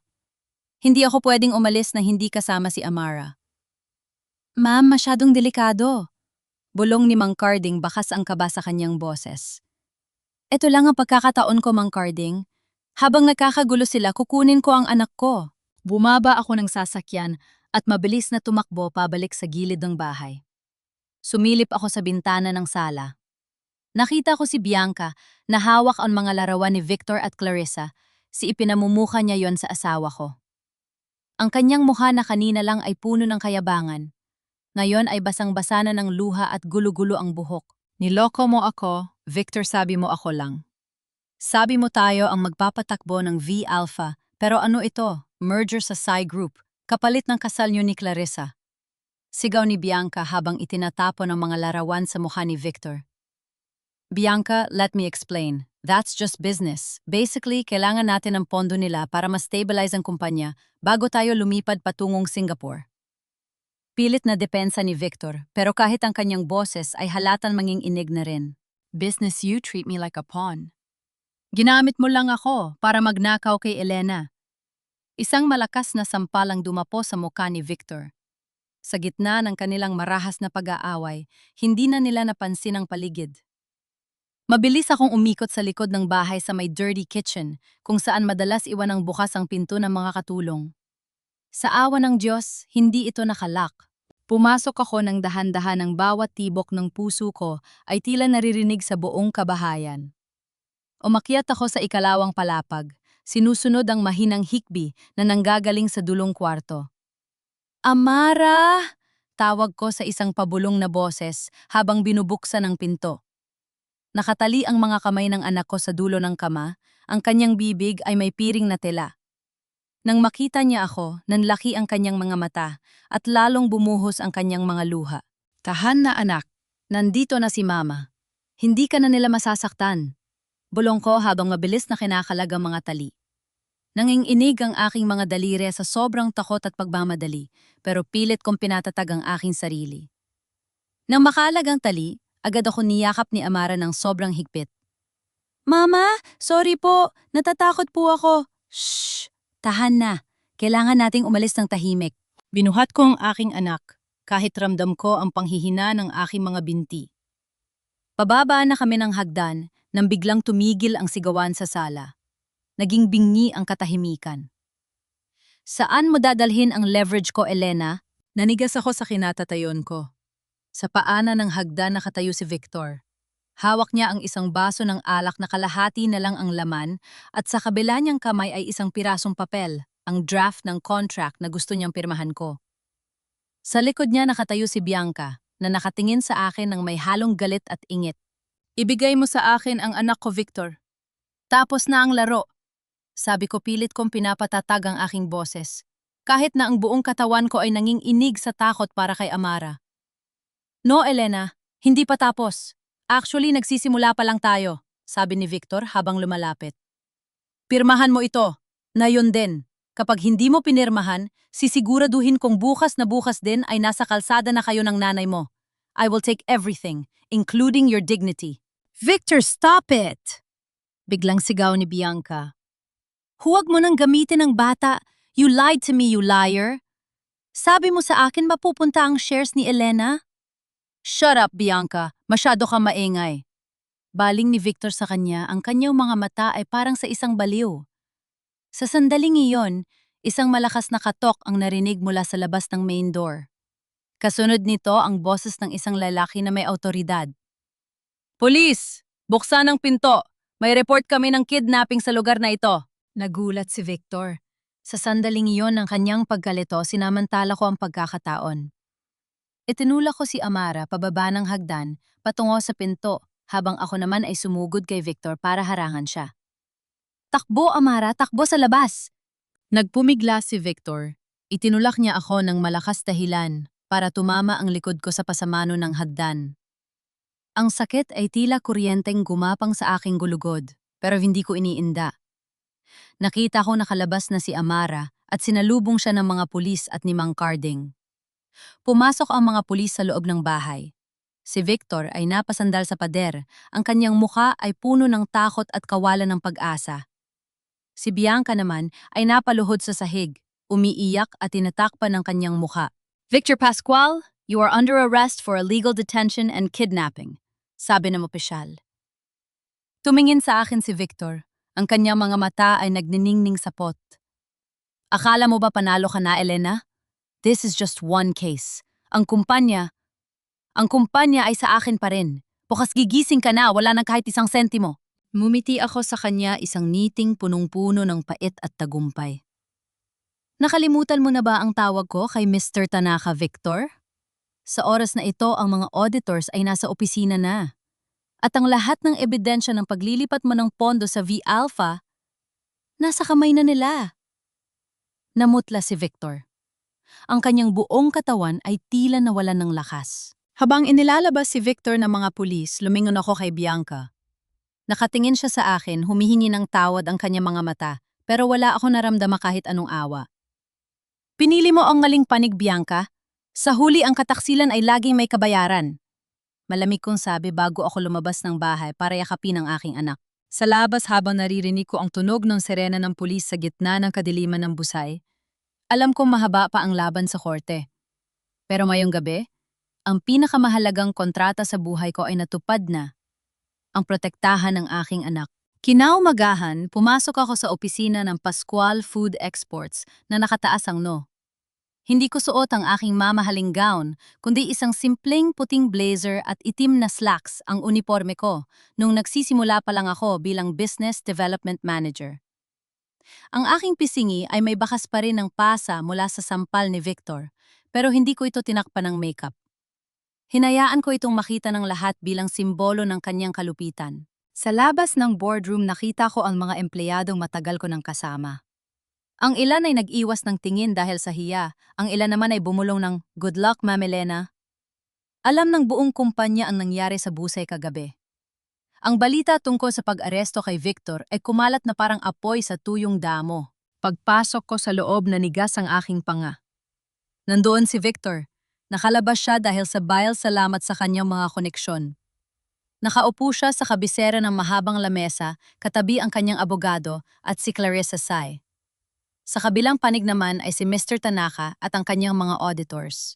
Hindi ako pwedeng umalis na hindi kasama si Amara. Ma'am, masyadong delikado. Bulong ni Mang Carding, bakas ang kaba sa kanyang boses. Ito lang ang pagkakataon ko, Mang Carding. Habang nakakagulo sila, kukunin ko ang anak ko. Bumaba ako ng sasakyan at mabilis na tumakbo pabalik sa gilid ng bahay. Sumilip ako sa bintana ng sala. Nakita ko si Bianca na hawak ang mga larawan ni Victor at Clarissa, si ipinamumuka niya yon sa asawa ko. Ang kanyang mukha na kanina lang ay puno ng kayabangan. Ngayon ay basang-basa na ng luha at gulo-gulo ang buhok. Niloko mo ako, Victor, sabi mo ako lang. Sabi mo tayo ang magpapatakbo ng V-Alpha, pero ano ito? Merger sa Psy Group, kapalit ng kasal niyo ni Clarissa. Sigaw ni Bianca habang itinatapon ang mga larawan sa mukha ni Victor. Bianca, let me explain. That's just business. Basically, kailangan natin ang pondo nila para ma-stabilize ang kumpanya bago tayo lumipad patungong Singapore. Pilit na depensa ni Victor, pero kahit ang kanyang boses ay halatan manginginig na rin. Business, you treat me like a pawn. Ginamit mo lang ako para magnakaw kay Elena. Isang malakas na sampal ang dumapo sa mukha ni Victor. Sa gitna ng kanilang marahas na pag-aaway, hindi na nila napansin ang paligid. Mabilis akong umikot sa likod ng bahay sa may dirty kitchen, kung saan madalas iwan ang bukas ang pinto ng mga katulong. Sa awa ng Diyos, hindi ito nakalak. Pumasok ako ng dahan-dahan ng bawat tibok ng puso ko ay tila naririnig sa buong kabahayan. Umakyat ako sa ikalawang palapag, sinusunod ang mahinang hikbi na nanggagaling sa dulong kwarto. Amara! Tawag ko sa isang pabulong na boses habang binubuksan ang pinto. Nakatali ang mga kamay ng anak ko sa dulo ng kama, ang kanyang bibig ay may piring na tela. Nang makita niya ako, nanlaki ang kanyang mga mata at lalong bumuhos ang kanyang mga luha. Tahan na anak, nandito na si Mama. Hindi ka na nila masasaktan. Bulong ko habang mabilis na kinakalag ang mga tali. Nanginginig ang aking mga daliri sa sobrang takot at pagmamadali, pero pilit kong pinatatag ang aking sarili. Nang makalag ang tali, agad ako niyakap ni Amara ng sobrang higpit. Mama, sorry po, natatakot po ako. Shh, tahan na. Kailangan nating umalis ng tahimik. Binuhat ko ang aking anak, kahit ramdam ko ang panghihina ng aking mga binti. Pababa na kami ng hagdan, nang biglang tumigil ang sigawan sa sala. Naging bingi ang katahimikan. Saan mo dadalhin ang leverage ko, Elena? Nanigas ako sa kinatatayon ko. Sa paanan ng hagdan nakatayo si Victor. Hawak niya ang isang baso ng alak na kalahati na lang ang laman at sa kabila niyang kamay ay isang pirasong papel, ang draft ng contract na gusto niyang pirmahan ko. Sa likod niya nakatayo si Bianca na nakatingin sa akin ng may halong galit at ingit. Ibigay mo sa akin ang anak ko, Victor. Tapos na ang laro. Sabi ko, pilit kong pinapatatag ang aking boses. Kahit na ang buong katawan ko ay nanginginig sa takot para kay Amara. No, Elena, hindi pa tapos. Actually, nagsisimula pa lang tayo, sabi ni Victor habang lumalapit. Pirmahan mo ito, na yun din. Kapag hindi mo pinirmahan, sisiguraduhin kong bukas na bukas din ay nasa kalsada na kayo ng nanay mo. I will take everything, including your dignity. Victor, stop it! Biglang sigaw ni Bianca. Huwag mo nang gamitin ang bata. You lied to me, you liar. Sabi mo sa akin mapupunta ang shares ni Elena? Shut up, Bianca. Masyado ka maingay. Baling ni Victor sa kanya, ang kanyang mga mata ay parang sa isang baliw. Sa sandaling iyon, Isang malakas na katok ang narinig mula sa labas ng main door. Kasunod nito ang boses ng isang lalaki na may awtoridad. Police! Buksan ang pinto! May report kami ng kidnapping sa lugar na ito. Nagulat si Victor. Sa sandaling iyon ng kanyang pagkalito, sinamantala ko ang pagkakataon. Itinulak ko si Amara pababa ng hagdan patungo sa pinto habang ako naman ay sumugod kay Victor para harangan siya. Takbo, Amara! Takbo sa labas! Nagpumigla si Victor. Itinulak niya ako ng malakas dahilan para tumama ang likod ko sa pasamano ng hagdan. Ang sakit ay tila kuryenteng gumapang sa aking gulugod, pero hindi ko iniinda. Nakita ko nakalabas na si Amara at sinalubong siya ng mga pulis at ni Mang Carding. Pumasok ang mga pulis sa loob ng bahay. Si Victor ay napasandal sa pader, ang kanyang mukha ay puno ng takot at kawalan ng pag-asa. Si Bianca naman ay napaluhod sa sahig, umiiyak at tinatakpan ng kanyang mukha. Victor Pascual, you are under arrest for illegal detention and kidnapping, sabi ng opisyal. Tumingin sa akin si Victor. Ang kanyang mga mata ay nagniningning sapot. Akala mo ba panalo ka na, Elena? This is just one case. Ang kumpanya ay sa akin pa rin. Bukas gigising ka na, wala nang kahit isang sentimo. Mumiti ako sa kanya, isang ngiting punong-puno ng pait at tagumpay. Nakalimutan mo na ba ang tawag ko kay Mr. Tanaka, Victor? Sa oras na ito, ang mga auditors ay nasa opisina na. At ang lahat ng ebidensya ng paglilipat mo ng pondo sa V-Alpha, nasa kamay na nila. Namutla si Victor. Ang kanyang buong katawan ay tila nawalan ng lakas. Habang inilalabas si Victor ng mga pulis, lumingon ako kay Bianca. Nakatingin siya sa akin, humihingi ng tawad ang kanyang mga mata, pero wala ako naramdama kahit anong awa. Pinili mo ang ngaling panig, Bianca. Sa huli ang kataksilan ay laging may kabayaran. Malamig kong sabi bago ako lumabas ng bahay para yakapin ang aking anak. Sa labas habang naririnig ko ang tunog ng sirena ng pulis sa gitna ng kadiliman ng busay, alam kong mahaba pa ang laban sa korte. Pero ngayong gabi, ang pinakamahalagang kontrata sa buhay ko ay natupad na, ang protektahan ng aking anak. Kinaumagahan, pumasok ako sa opisina ng Pascual Food Exports na nakataas ang no. Hindi ko suot ang aking mamahaling gown, kundi isang simpleng puting blazer at itim na slacks ang uniforme ko nung nagsisimula pa lang ako bilang Business Development Manager. Ang aking pisingi ay may bakas pa rin ng pasa mula sa sampal ni Victor, pero hindi ko ito tinakpan ng makeup. Hinayaan ko itong makita ng lahat bilang simbolo ng kanyang kalupitan. Sa labas ng boardroom nakita ko ang mga empleyadong matagal ko ng kasama. Ang ilan ay nag-iwas ng tingin dahil sa hiya, ang ilan naman ay bumulong ng "Good luck, Ma'am Elena." Alam ng buong kumpanya ang nangyari sa busay kagabi. Ang balita tungkol sa pag-aresto kay Victor ay kumalat na parang apoy sa tuyong damo. Pagpasok ko sa loob nanigas ang aking panga. Nandoon si Victor. Nakalabas siya dahil sa bayal salamat sa kanyang mga koneksyon. Nakaupo siya sa kabisera ng mahabang lamesa, katabi ang kanyang abogado at si Clarissa Sai. Sa kabilang panig naman ay si Mr. Tanaka at ang kanyang mga auditors.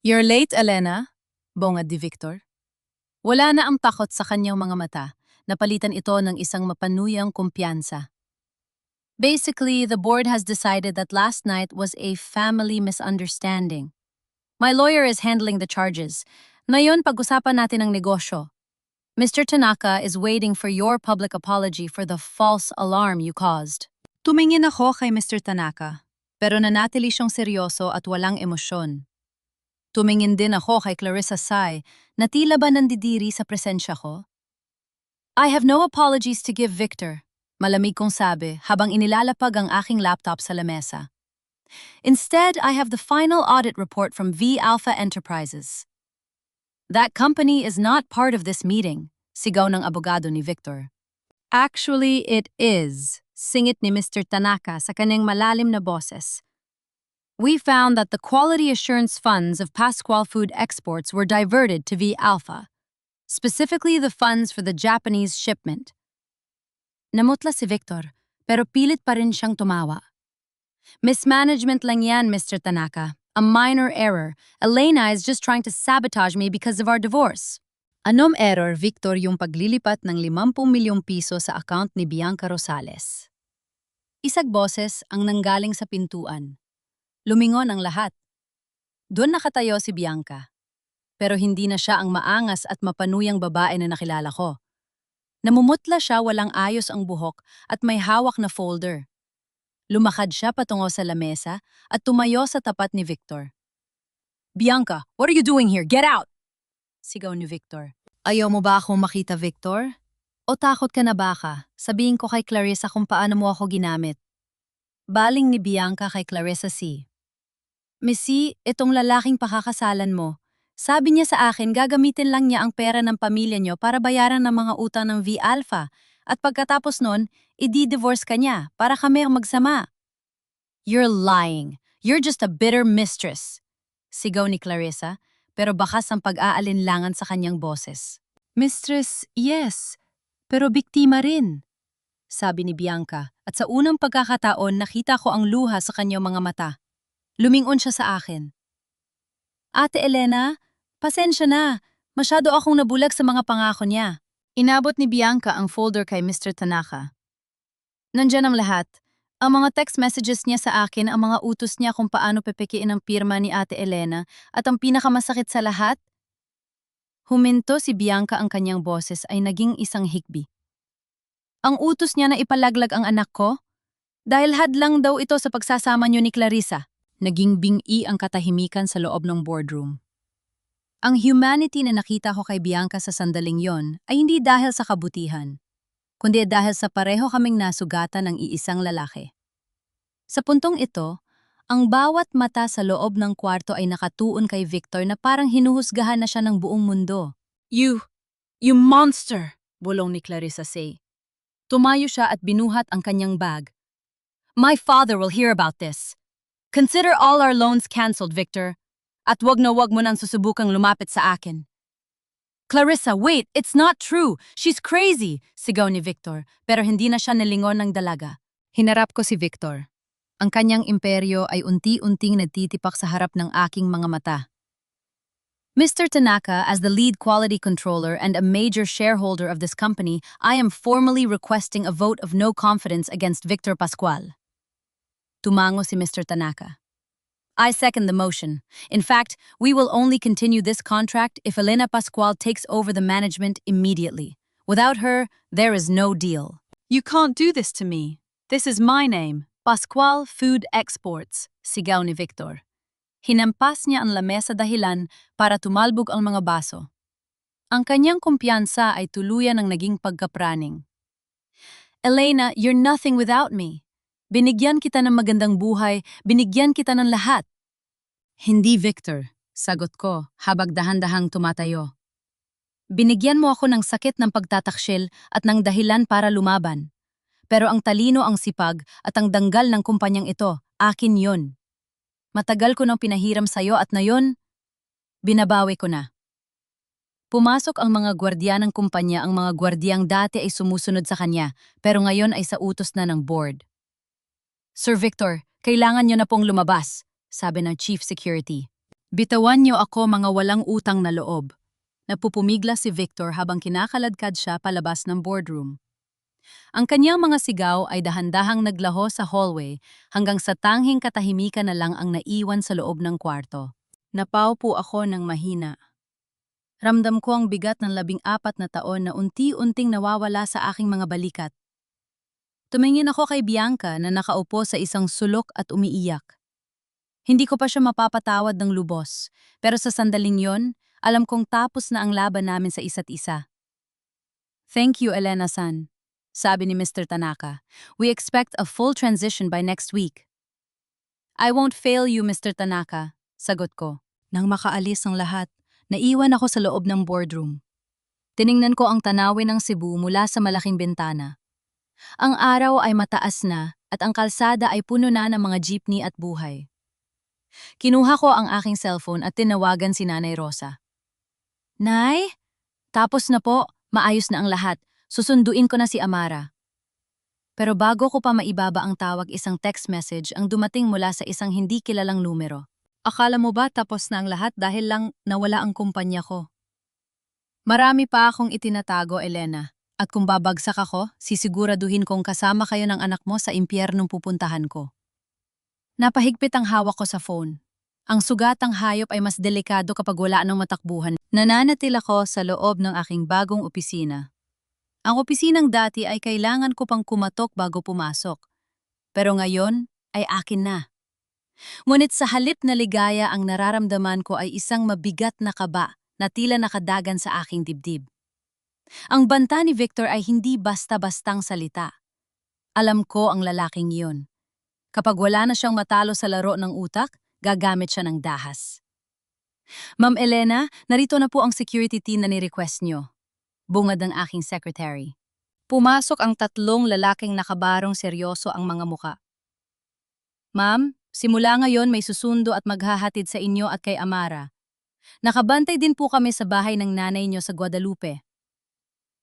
"You're late, Elena," bongad ni Victor. Wala na ang takot sa kanyang mga mata, napalitan ito ng isang mapanuyang kumpiyansa. Basically, the board has decided that last night was a family misunderstanding. My lawyer is handling the charges. Ngayon, pag-usapan natin ang negosyo. Mr. Tanaka is waiting for your public apology for the false alarm you caused. Tumingin ako kay Mr. Tanaka, pero nanatili siyang seryoso at walang emosyon. Tumingin din ako kay Clarissa Sai na tila ba nandidiri sa presensya ko. "I have no apologies to give, Victor," malamig kong sabi habang inilalapag ang aking laptop sa lamesa. "Instead, I have the final audit report from V-Alpha Enterprises." "That company is not part of this meeting," sigaw ng abogado ni Victor. "Actually, it is," singit ni Mr. Tanaka sa kanyang malalim na boses. "We found that the quality assurance funds of Pascual Food Exports were diverted to V-Alpha, specifically the funds for the Japanese shipment." Namutla si Victor, pero pilit pa rin siyang tumawa. "Mismanagement lang yan, Mr. Tanaka. A minor error. Elena is just trying to sabotage me because of our divorce." Anom error, Victor, yung paglilipat ng 50 milyong piso sa account ni Bianca Rosales? Isang boses ang nanggaling sa pintuan. Lumingon ang lahat. Doon nakatayo si Bianca. Pero hindi na siya ang maangas at mapanuyang babae na nakilala ko. Namumutla siya, walang ayos ang buhok at may hawak na folder. Lumakad siya patungo sa lamesa at tumayo sa tapat ni Victor. "Bianca, what are you doing here? Get out!" Sigaw ni Victor. "Ayaw mo ba akong makita, Victor? O takot ka na baka? Sabihin ko kay Clarissa kung paano mo ako ginamit." Baling ni Bianca kay Clarissa C. "Missy, itong lalaking pakakasalan mo. Sabi niya sa akin gagamitin lang niya ang pera ng pamilya niyo para bayaran ng mga utang ng V-Alpha. At pagkatapos nun, i-divorce ka niya para kami ang magsama." "You're lying. You're just a bitter mistress." Sigaw ni Clarissa, pero bakas ang pag-aalinlangan sa kanyang boses. "Mistress, yes. Pero biktima rin," sabi ni Bianca, at sa unang pagkakataon nakita ko ang luha sa kanyang mga mata. Lumingon siya sa akin. "Ate Elena, pasensya na. Masyado akong nabulag sa mga pangako niya." Inabot ni Bianca ang folder kay Mr. Tanaka. Nandyan ang lahat. Ang mga text messages niya sa akin, ang mga utos niya kung paano pepekiin ang pirma ni Ate Elena, at ang pinakamasakit sa lahat, huminto si Bianca, ang kanyang boses ay naging isang hikbi. Ang utos niya na ipalaglag ang anak ko? Dahil hadlang daw ito sa pagsasama niyo ni Clarissa. Naging bingi ang katahimikan sa loob ng boardroom. Ang humanity na nakita ko kay Bianca sa sandaling yon ay hindi dahil sa kabutihan, kundi dahil sa pareho kaming nasugatan ng iisang lalaki. Sa puntong ito, ang bawat mata sa loob ng kwarto ay nakatuon kay Victor na parang hinuhusgahan na siya ng buong mundo. You monster!" bulong ni Clarissa Say. Tumayo siya at binuhat ang kanyang bag. "My father will hear about this. Consider all our loans cancelled, Victor. At wag na wag mo nang susubukang lumapit sa akin." "Clarissa, wait! It's not true! She's crazy!" sigaw ni Victor, pero hindi na siya nalingon ng dalaga. Hinarap ko si Victor. Ang kanyang imperyo ay unti-unting nagtitipak sa harap ng aking mga mata. "Mr. Tanaka, as the lead quality controller and a major shareholder of this company, I am formally requesting a vote of no confidence against Victor Pascual." Tumango si Mr. Tanaka. "I second the motion. In fact, we will only continue this contract if Elena Pascual takes over the management immediately. Without her, there is no deal." "You can't do this to me. This is my name, Pascual Food Exports," sigaw ni Victor. Hinampas niya ang lamesa dahilan para tumalbog ang mga baso. Ang kanyang kumpiyansa ay tuluyan ng naging pagkapraning. "Elena, you're nothing without me. Binigyan kita ng magandang buhay, binigyan kita ng lahat." "Hindi, Victor," sagot ko habang dahan-dahang tumatayo. "Binigyan mo ako ng sakit ng pagtataksil at ng dahilan para lumaban. Pero ang talino, ang sipag at ang danggal ng kumpanyang ito, akin yon. Matagal ko nang pinahiram sa'yo at ngayon, binabawi ko na." Pumasok ang mga gwardya ng kumpanya, ang mga gwardiyang dati ay sumusunod sa kanya, pero ngayon ay sa utos na ng board. "Sir Victor, kailangan niyo na pong lumabas," sabi ng Chief Security. "Bitawan niyo ako, mga walang utang na loob." Napupumigla si Victor habang kinakaladkad siya palabas ng boardroom. Ang kanyang mga sigaw ay dahan-dahang naglaho sa hallway hanggang sa tanghing katahimikan na lang ang naiwan sa loob ng kwarto. Napaupo ako ng mahina. Ramdam ko ang bigat ng 14 na taon na unti-unting nawawala sa aking mga balikat. Tumingin ako kay Bianca na nakaupo sa isang sulok at umiiyak. Hindi ko pa siya mapapatawad ng lubos, pero sa sandaling yon, alam kong tapos na ang laban namin sa isa't isa. "Thank you, Elena-san," sabi ni Mr. Tanaka. "We expect a full transition by next week." "I won't fail you, Mr. Tanaka," sagot ko. Nang makaalis ang lahat, naiwan ako sa loob ng boardroom. Tiningnan ko ang tanawin ng Cebu mula sa malaking bintana. Ang araw ay mataas na at ang kalsada ay puno na ng mga jeepney at buhay. Kinuha ko ang aking cellphone at tinawagan si Nanay Rosa. "Nay? Tapos na po, maayos na ang lahat. Susunduin ko na si Amara." Pero bago ko pa maibaba ang tawag, isang text message ang dumating mula sa isang hindi kilalang numero. "Akala mo ba tapos na ang lahat dahil lang nawala ang kumpanya ko? Marami pa akong itinatago, Elena. At kung babagsak ako, sisiguraduhin kong kasama kayo ng anak mo sa impyernong pupuntahan ko. Napahigpit ang hawak ko sa phone. Ang sugatang hayop ay mas delikado kapag wala ng matakbuhan. Nananatil ako sa loob ng aking bagong opisina. Ang opisinang dati ay kailangan ko pang kumatok bago pumasok. Pero ngayon ay akin na. Ngunit sa halip na ligaya ang nararamdaman ko ay isang mabigat na kaba na tila nakadagan sa aking dibdib. Ang banta ni Victor ay hindi basta-bastang salita. Alam ko ang lalaking iyon. Kapag wala na siyang matalo sa laro ng utak, gagamit siya ng dahas. Ma'am Elena, narito na po ang security team na ni-request nyo. Bungad ng aking secretary. Pumasok ang tatlong lalaking nakabarong seryoso ang mga muka. Ma'am, simula ngayon may susundo at maghahatid sa inyo at kay Amara. Nakabantay din po kami sa bahay ng nanay nyo sa Guadalupe.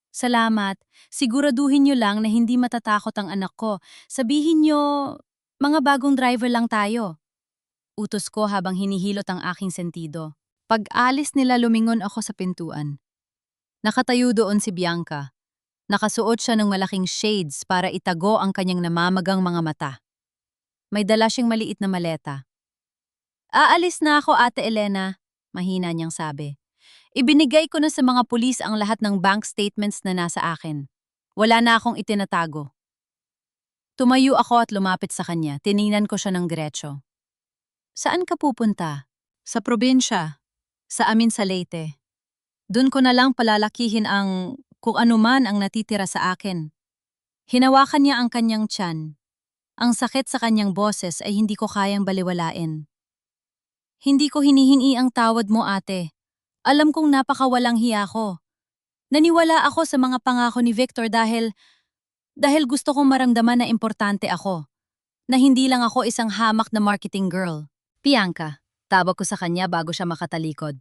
Salamat. Siguraduhin nyo lang na hindi matatakot ang anak ko. Sabihin nyo, mga bagong driver lang tayo. Utos ko habang hinihilot ang aking sentido. Pag-alis nila lumingon ako sa pintuan. Nakatayo doon si Bianca. Nakasuot siya ng malaking shades para itago ang kanyang namamagang mga mata. May dala siyang maliit na maleta. Aalis na ako, Ate Elena, mahina niyang sabi. Ibinigay ko na sa mga pulis ang lahat ng bank statements na nasa akin. Wala na akong itinatago. Tumayo ako at lumapit sa kanya. Tiningnan ko siya ng diretso. Saan ka pupunta? Sa probinsya. Sa amin sa Leyte. Doon ko na lang palalakihin ang kung anuman ang natitira sa akin. Hinawakan niya ang kanyang tiyan. Ang sakit sa kanyang boses ay hindi ko kayang baliwalain. Hindi ko hinihingi ang tawad mo, ate. Alam kong napakawalang hiya ko. Naniwala ako sa mga pangako ni Victor dahil gusto kong maramdaman na importante ako. Na hindi lang ako isang hamak na marketing girl. Bianca, tawag ko sa kanya bago siya makatalikod.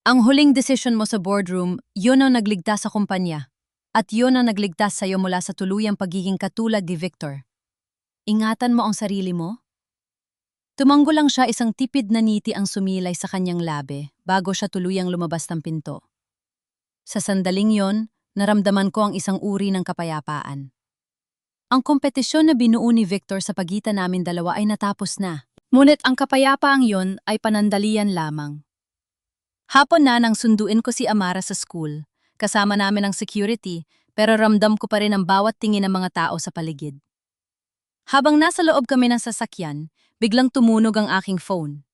Ang huling desisyon mo sa boardroom, yun ang nagligtas sa kumpanya. At yun ang nagligtas sa'yo mula sa tuluyang pagiging katulad ni Victor. Ingatan mo ang sarili mo. Tumanggol lang siya, isang tipid na ngiti ang sumilay sa kanyang labi bago siya tuluyang lumabas ng pinto. Sa sandaling yon, naramdaman ko ang isang uri ng kapayapaan. Ang kompetisyon na binuo ni Victor sa pagitan namin dalawa ay natapos na. Ngunit ang kapayapaang yon ay panandalian lamang. Hapon na nang sunduin ko si Amara sa school. Kasama namin ang security, pero ramdam ko pa rin ang bawat tingin ng mga tao sa paligid. Habang nasa loob kami ng sasakyan, biglang tumunog ang aking phone.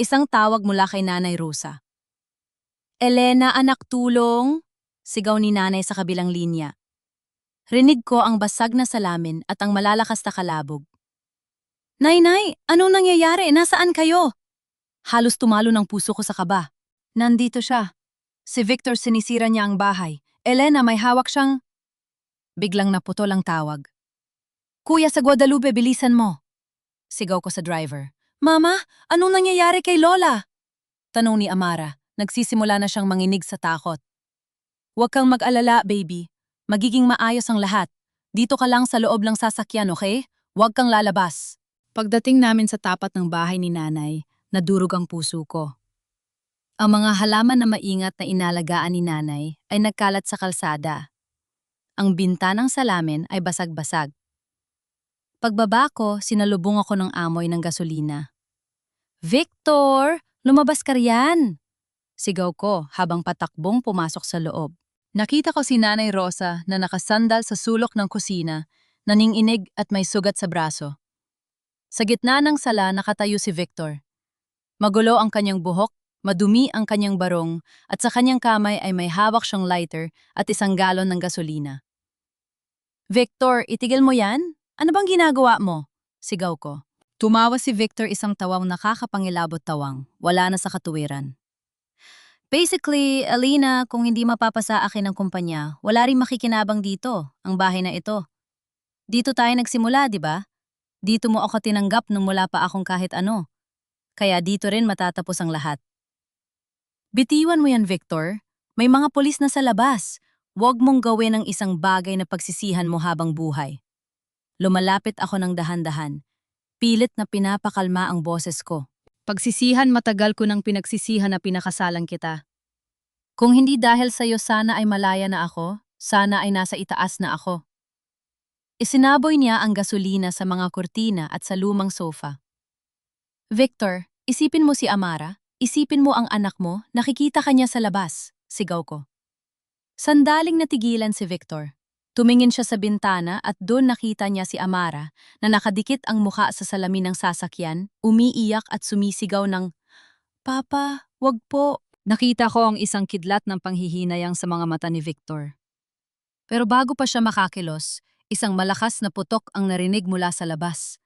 Isang tawag mula kay Nanay Rosa. Elena, anak, tulong! Sigaw ni Nanay sa kabilang linya. Rinig ko ang basag na salamin at ang malalakas na kalabog. Nay, anong nangyayari? Nasaan kayo? Halos tumalo ng puso ko sa kaba. Nandito siya. Si Victor, sinisira niya ang bahay. Elena, may hawak siyang... Biglang naputol ang tawag. Kuya, sa Guadalupe, bilisan mo. Sigaw ko sa driver. Mama, anong nangyayari kay Lola? Tanong ni Amara. Nagsisimula na siyang manginig sa takot. Huwag kang mag-alala, baby. Magiging maayos ang lahat. Dito ka lang sa loob ng sasakyan, okay? Huwag kang lalabas. Pagdating namin sa tapat ng bahay ni Nanay, nadurog ang puso ko. Ang mga halaman na maingat na inalagaan ni Nanay ay nagkalat sa kalsada. Ang bintanang salamin ay basag-basag. Pagbaba ko, sinalubong ako ng amoy ng gasolina. Victor! Lumabas ka riyan! Sigaw ko habang patakbong pumasok sa loob. Nakita ko si Nanay Rosa na nakasandal sa sulok ng kusina, naninginig at may sugat sa braso. Sa gitna ng sala nakatayo si Victor. Magulo ang kanyang buhok, madumi ang kanyang barong, at sa kanyang kamay ay may hawak siyang lighter at isang galon ng gasolina. Victor, itigil mo yan? Ano bang ginagawa mo? Sigaw ko. Tumawa si Victor, isang tawang nakakapangilabot tawang, wala na sa katuwiran. Basically, Alina, kung hindi mapapasa akin ang kumpanya, wala rin makikinabang dito, ang bahay na ito. Dito tayo nagsimula, di ba? Dito mo ako tinanggap nung mula pa akong kahit ano. Kaya dito rin matatapos ang lahat. Bitiwan mo yan, Victor. May mga pulis na sa labas. Huwag mong gawin ang isang bagay na pagsisihan mo habang buhay. Lumalapit ako ng dahan-dahan. Pilit na pinapakalma ang boses ko. Pagsisihan, matagal ko nang pinagsisihan na pinakasalan kita. Kung hindi dahil sa'yo sana ay malaya na ako, Sana ay nasa itaas na ako. Isinaboy niya ang gasolina sa mga kurtina at sa lumang sofa. Victor, isipin mo si Amara, isipin mo ang anak mo, nakikita ka niya sa labas, sigaw ko. Sandaling natigilan si Victor. Tumingin siya sa bintana at doon nakita niya si Amara na nakadikit ang mukha sa salamin ng sasakyan, umiiyak at sumisigaw ng, "Papa, wag po." Nakita ko ang isang kidlat ng panghihinayang sa mga mata ni Victor. Pero bago pa siya makakilos, isang malakas na putok ang narinig mula sa labas.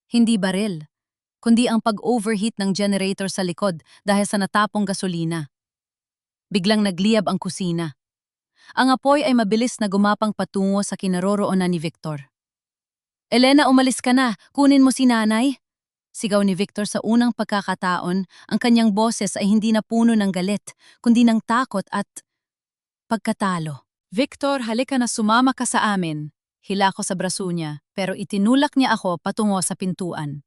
Hindi baril, kundi ang pag-overheat ng generator sa likod dahil sa natapong gasolina. Biglang nagliyab ang kusina. Ang apoy ay mabilis na gumapang patungo sa kinaroroonan ni Victor. "Elena, umalis ka na! Kunin mo si nanay!" Sigaw ni Victor sa unang pagkakataon, ang kanyang boses ay hindi na puno ng galit, kundi ng takot at pagkatalo. "Victor, halika na, sumama ka sa amin." Hila ko sa braso niya, pero itinulak niya ako patungo sa pintuan.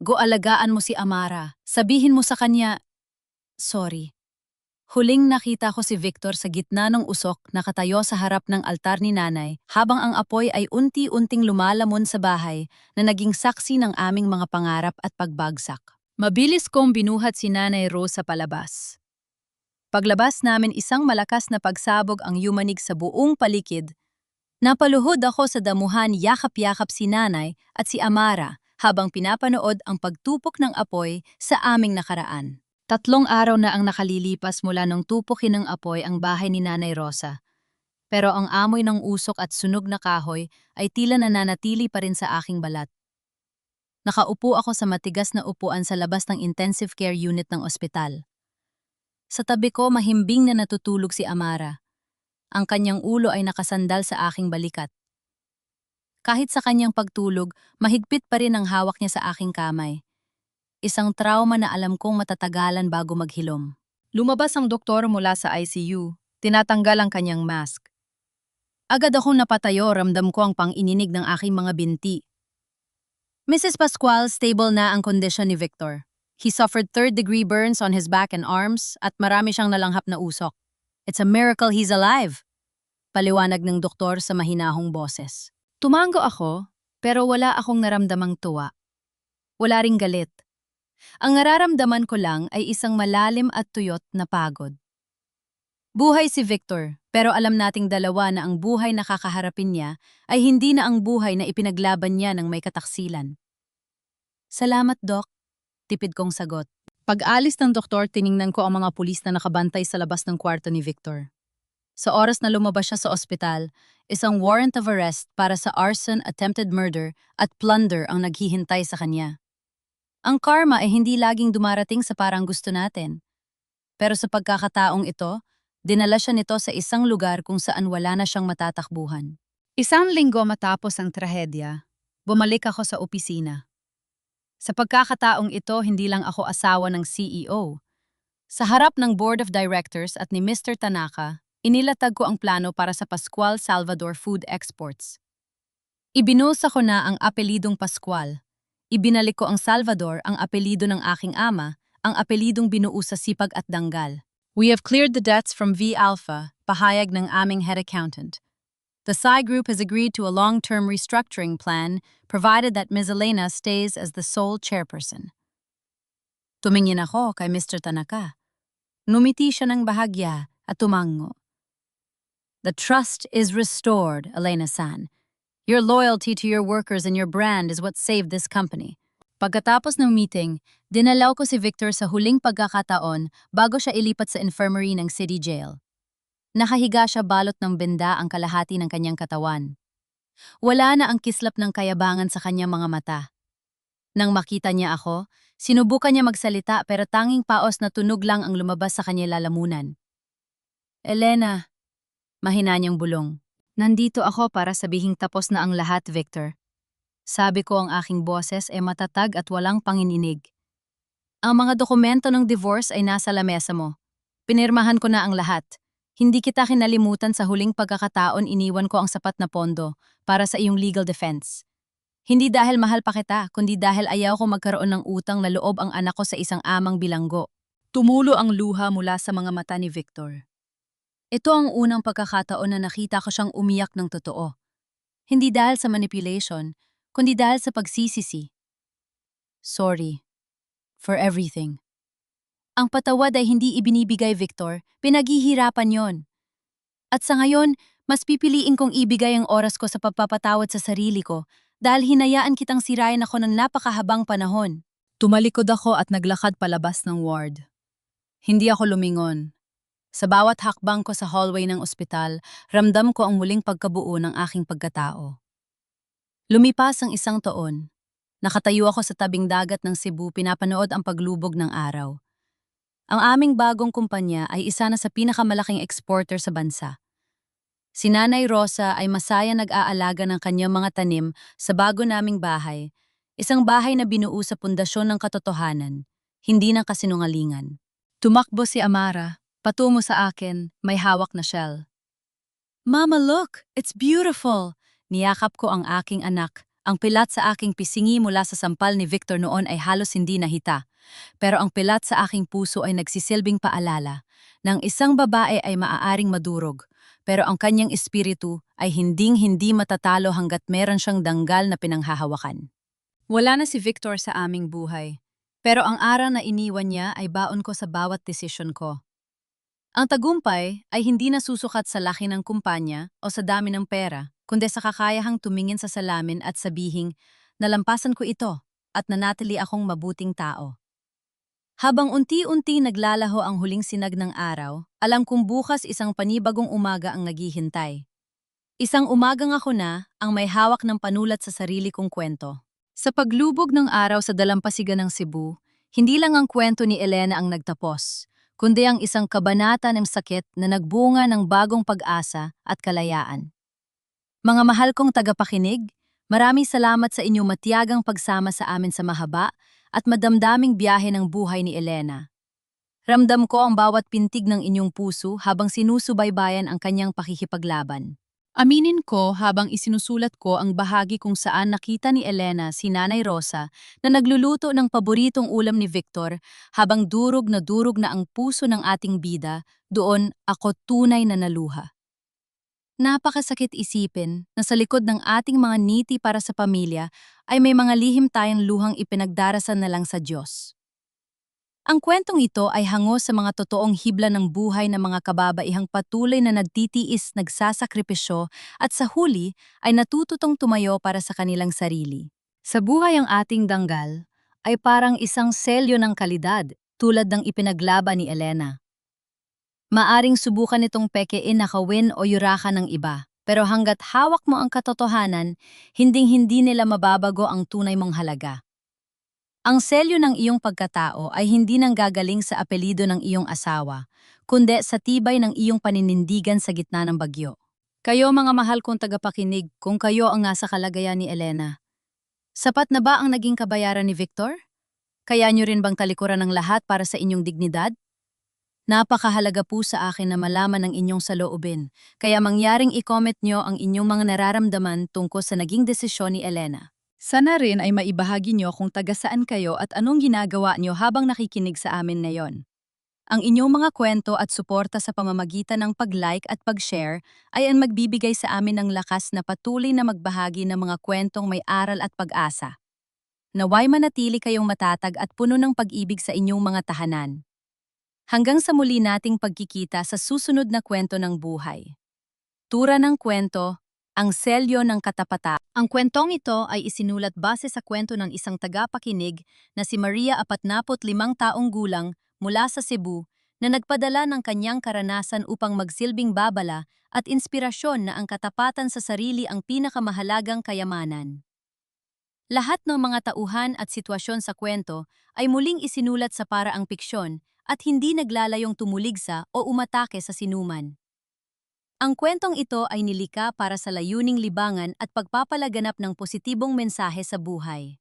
"Go-alagaan mo si Amara. Sabihin mo sa kanya, sorry." Huling nakita ko si Victor sa gitna ng usok nakatayo sa harap ng altar ni nanay habang ang apoy ay unti-unting lumalamon sa bahay na naging saksi ng aming mga pangarap at pagbagsak. Mabilis kong binuhat si Nanay Rose sa palabas. Paglabas namin, isang malakas na pagsabog ang yumanig sa buong paligid. Napaluhod ako sa damuhan, yakap-yakap si Nanay at si Amara habang pinapanood ang pagtupok ng apoy sa aming nakaraan. 3 araw na ang nakalilipas mula nung tupukin ng apoy ang bahay ni Nanay Rosa. Pero ang amoy ng usok at sunog na kahoy ay tila nananatili pa rin sa aking balat. Nakaupo ako sa matigas na upuan sa labas ng intensive care unit ng ospital. Sa tabi ko, mahimbing na natutulog si Amara. Ang kanyang ulo ay nakasandal sa aking balikat. Kahit sa kanyang pagtulog, mahigpit pa rin ang hawak niya sa aking kamay. Isang trauma na alam kong matatagalan bago maghilom. Lumabas ang doktor mula sa ICU. Tinatanggal ang kanyang mask. Agad akong napatayo, ramdam ko ang pang-ininig ng aking mga binti. Mrs. Pascual, stable na ang kondisyon ni Victor. He suffered 3rd-degree burns on his back and arms at marami siyang nalanghap na usok. It's a miracle he's alive, paliwanag ng doktor sa mahinahong boses. Tumango ako, pero wala akong naramdamang tuwa. Wala ring galit. Ang nararamdaman ko lang ay isang malalim at tuyot na pagod. Buhay si Victor, pero alam nating dalawa na ang buhay na kakaharapin niya ay hindi na ang buhay na ipinaglaban niya ng may kataksilan. "Salamat, Doc," tipid kong sagot. Pag-alis ng doktor, tiningnan ko ang mga pulis na nakabantay sa labas ng kwarto ni Victor. Sa oras na lumabas siya sa ospital, isang warrant of arrest para sa arson, attempted murder at plunder ang naghihintay sa kanya. Ang karma ay hindi laging dumarating sa parang gusto natin. Pero sa pagkakataong ito, dinala siya nito sa isang lugar kung saan wala na siyang matatakbuhan. 1 linggo matapos ang trahedya, bumalik ako sa opisina. Sa pagkakataong ito, hindi lang ako asawa ng CEO. Sa harap ng Board of Directors at ni Mr. Tanaka, inilatag ko ang plano para sa Pascual Salvador Food Exports. Ibinusa ko na ang apelidong Pascual. Ibinalik ko ang Salvador, ang apelido ng aking ama, ang apelidong binuo sa sipag at danggal. "We have cleared the debts from V Alpha," pahayag ng aming head accountant. "The Psy Group has agreed to a long-term restructuring plan provided that Ms. Elena stays as the sole chairperson." Tumingin ako kay Mr. Tanaka. Numiti siya ng bahagya at tumango. "The trust is restored, Elena-san. Your loyalty to your workers and your brand is what saved this company." Pagkatapos ng meeting, dinalaw ko si Victor sa huling pagkakataon bago siya ilipat sa infirmary ng City Jail. Nakahiga siya, balot ng benda ang kalahati ng kanyang katawan. Wala na ang kislap ng kayabangan sa kanyang mga mata. Nang makita niya ako, sinubukan niya magsalita pero tanging paos na tunog lang ang lumabas sa kanyang lalamunan. "Elena," mahina niyang bulong. "Nandito ako para sabihing tapos na ang lahat, Victor." Sabi ko, ang aking boses ay matatag at walang pangininig. "Ang mga dokumento ng divorce ay nasa lamesa mo. Pinirmahan ko na ang lahat. Hindi kita kinalimutan sa huling pagkakataon, iniwan ko ang sapat na pondo para sa iyong legal defense. Hindi dahil mahal pa kita, kundi dahil ayaw ko magkaroon ng utang na loob ang anak ko sa isang amang bilanggo." Tumulo ang luha mula sa mga mata ni Victor. Ito ang unang pagkakataon na nakita ko siyang umiyak ng totoo. Hindi dahil sa manipulation, kundi dahil sa pagsisisi. Sorry for everything. Ang patawad ay hindi ibinibigay, Victor. Pinaghihirapan yon. At sa ngayon, mas pipiliin kong ibigay ang oras ko sa pagpapatawad sa sarili ko dahil hinayaan kitang sirain ako ng napakahabang panahon. Tumalikod ako at naglakad palabas ng ward. Hindi ako lumingon. Sa bawat hakbang ko sa hallway ng ospital, ramdam ko ang muling pagkabuo ng aking pagkatao. Lumipas ang isang taon. Nakatayo ako sa tabing dagat ng Cebu, pinapanood ang paglubog ng araw. Ang aming bagong kumpanya ay isa na sa pinakamalaking exporter sa bansa. Si Nanay Rosa ay masaya nag-aalaga ng kanyang mga tanim sa bago naming bahay, isang bahay na binuo sa pundasyon ng katotohanan, hindi ng kasinungalingan. Tumakbo si Amara, patungo sa akin, may hawak na shell. Mama, look! It's beautiful! Niyakap ko ang aking anak. Ang pilat sa aking pisingi mula sa sampal ni Victor noon ay halos hindi nahita. Pero ang pilat sa aking puso ay nagsisilbing paalala ng isang babae ay maaaring madurog, pero ang kanyang espiritu ay hinding-hindi matatalo hanggat meron siyang danggal na pinanghahawakan. Wala na si Victor sa aming buhay, pero ang aral na iniwan niya ay baon ko sa bawat desisyon ko. Ang tagumpay ay hindi nasusukat sa laki ng kumpanya o sa dami ng pera, kundi sa kakayahang tumingin sa salamin at sabihing, nalampasan ko ito at nanatili akong mabuting tao. Habang unti-unti naglalaho ang huling sinag ng araw, alam kong bukas isang panibagong umaga ang naghihintay. Isang umagang ako na ang may hawak ng panulat sa sarili kong kwento. Sa paglubog ng araw sa dalampasigan ng Cebu, hindi lang ang kwento ni Elena ang nagtapos, kundi ang isang kabanata ng sakit na nagbunga ng bagong pag-asa at kalayaan. Mga mahal kong tagapakinig, maraming salamat sa inyong matiyagang pagsama sa amin sa mahaba at madamdaming biyahe ng buhay ni Elena. Ramdam ko ang bawat pintig ng inyong puso habang sinusubaybayan ang kanyang pakikipaglaban. Aminin ko habang isinusulat ko ang bahagi kung saan nakita ni Elena si Nanay Rosa na nagluluto ng paboritong ulam ni Victor habang durog na ang puso ng ating bida, doon ako tunay na naluha. Napakasakit isipin na sa likod ng ating mga niti para sa pamilya ay may mga lihim tayong luhang ipinagdarasan na lang sa Diyos. Ang kwentong ito ay hango sa mga totoong hibla ng buhay ng mga kababaihang patuloy na nagtitiis, nagsasakripisyo at sa huli ay natututong tumayo para sa kanilang sarili. Sa buhay ang ating danggal ay parang isang selyo ng kalidad tulad ng ipinaglaban ni Elena. Maaring subukan itong pekein na kawin o yurakan ng iba, pero hanggat hawak mo ang katotohanan, hinding-hindi nila mababago ang tunay mong halaga. Ang selyo ng iyong pagkatao ay hindi nanggagaling sa apelido ng iyong asawa, kundi sa tibay ng iyong paninindigan sa gitna ng bagyo. Kayo mga mahal kong tagapakinig, kung kayo ang nasa kalagayan ni Elena, sapat na ba ang naging kabayaran ni Victor? Kaya nyo rin bang talikuran ng lahat para sa inyong dignidad? Napakahalaga po sa akin na malaman ang inyong saloobin, kaya mangyaring i-comment nyo ang inyong mga nararamdaman tungkol sa naging desisyon ni Elena. Sana rin ay maibahagi nyo kung taga saan kayo at anong ginagawa nyo habang nakikinig sa amin ngayon. Ang inyong mga kwento at suporta sa pamamagitan ng pag-like at pag-share ay ang magbibigay sa amin ng lakas na patuloy na magbahagi ng mga kwentong may aral at pag-asa. Naway manatili kayong matatag at puno ng pag-ibig sa inyong mga tahanan. Hanggang sa muli nating pagkikita sa susunod na kwento ng buhay. Tura ng kwento, ang selyo ng katapatan. Ang kwentong ito ay isinulat base sa kwento ng isang tagapakinig na si Maria 45 taong gulang mula sa Cebu na nagpadala ng kanyang karanasan upang magsilbing babala at inspirasyon na ang katapatan sa sarili ang pinakamahalagang kayamanan. Lahat ng mga tauhan at sitwasyon sa kwento ay muling isinulat sa paraang piksyon at hindi naglalayong tumuligsa o umatake sa sinuman. Ang kwentong ito ay nilikha para sa layuning libangan at pagpapalaganap ng positibong mensahe sa buhay.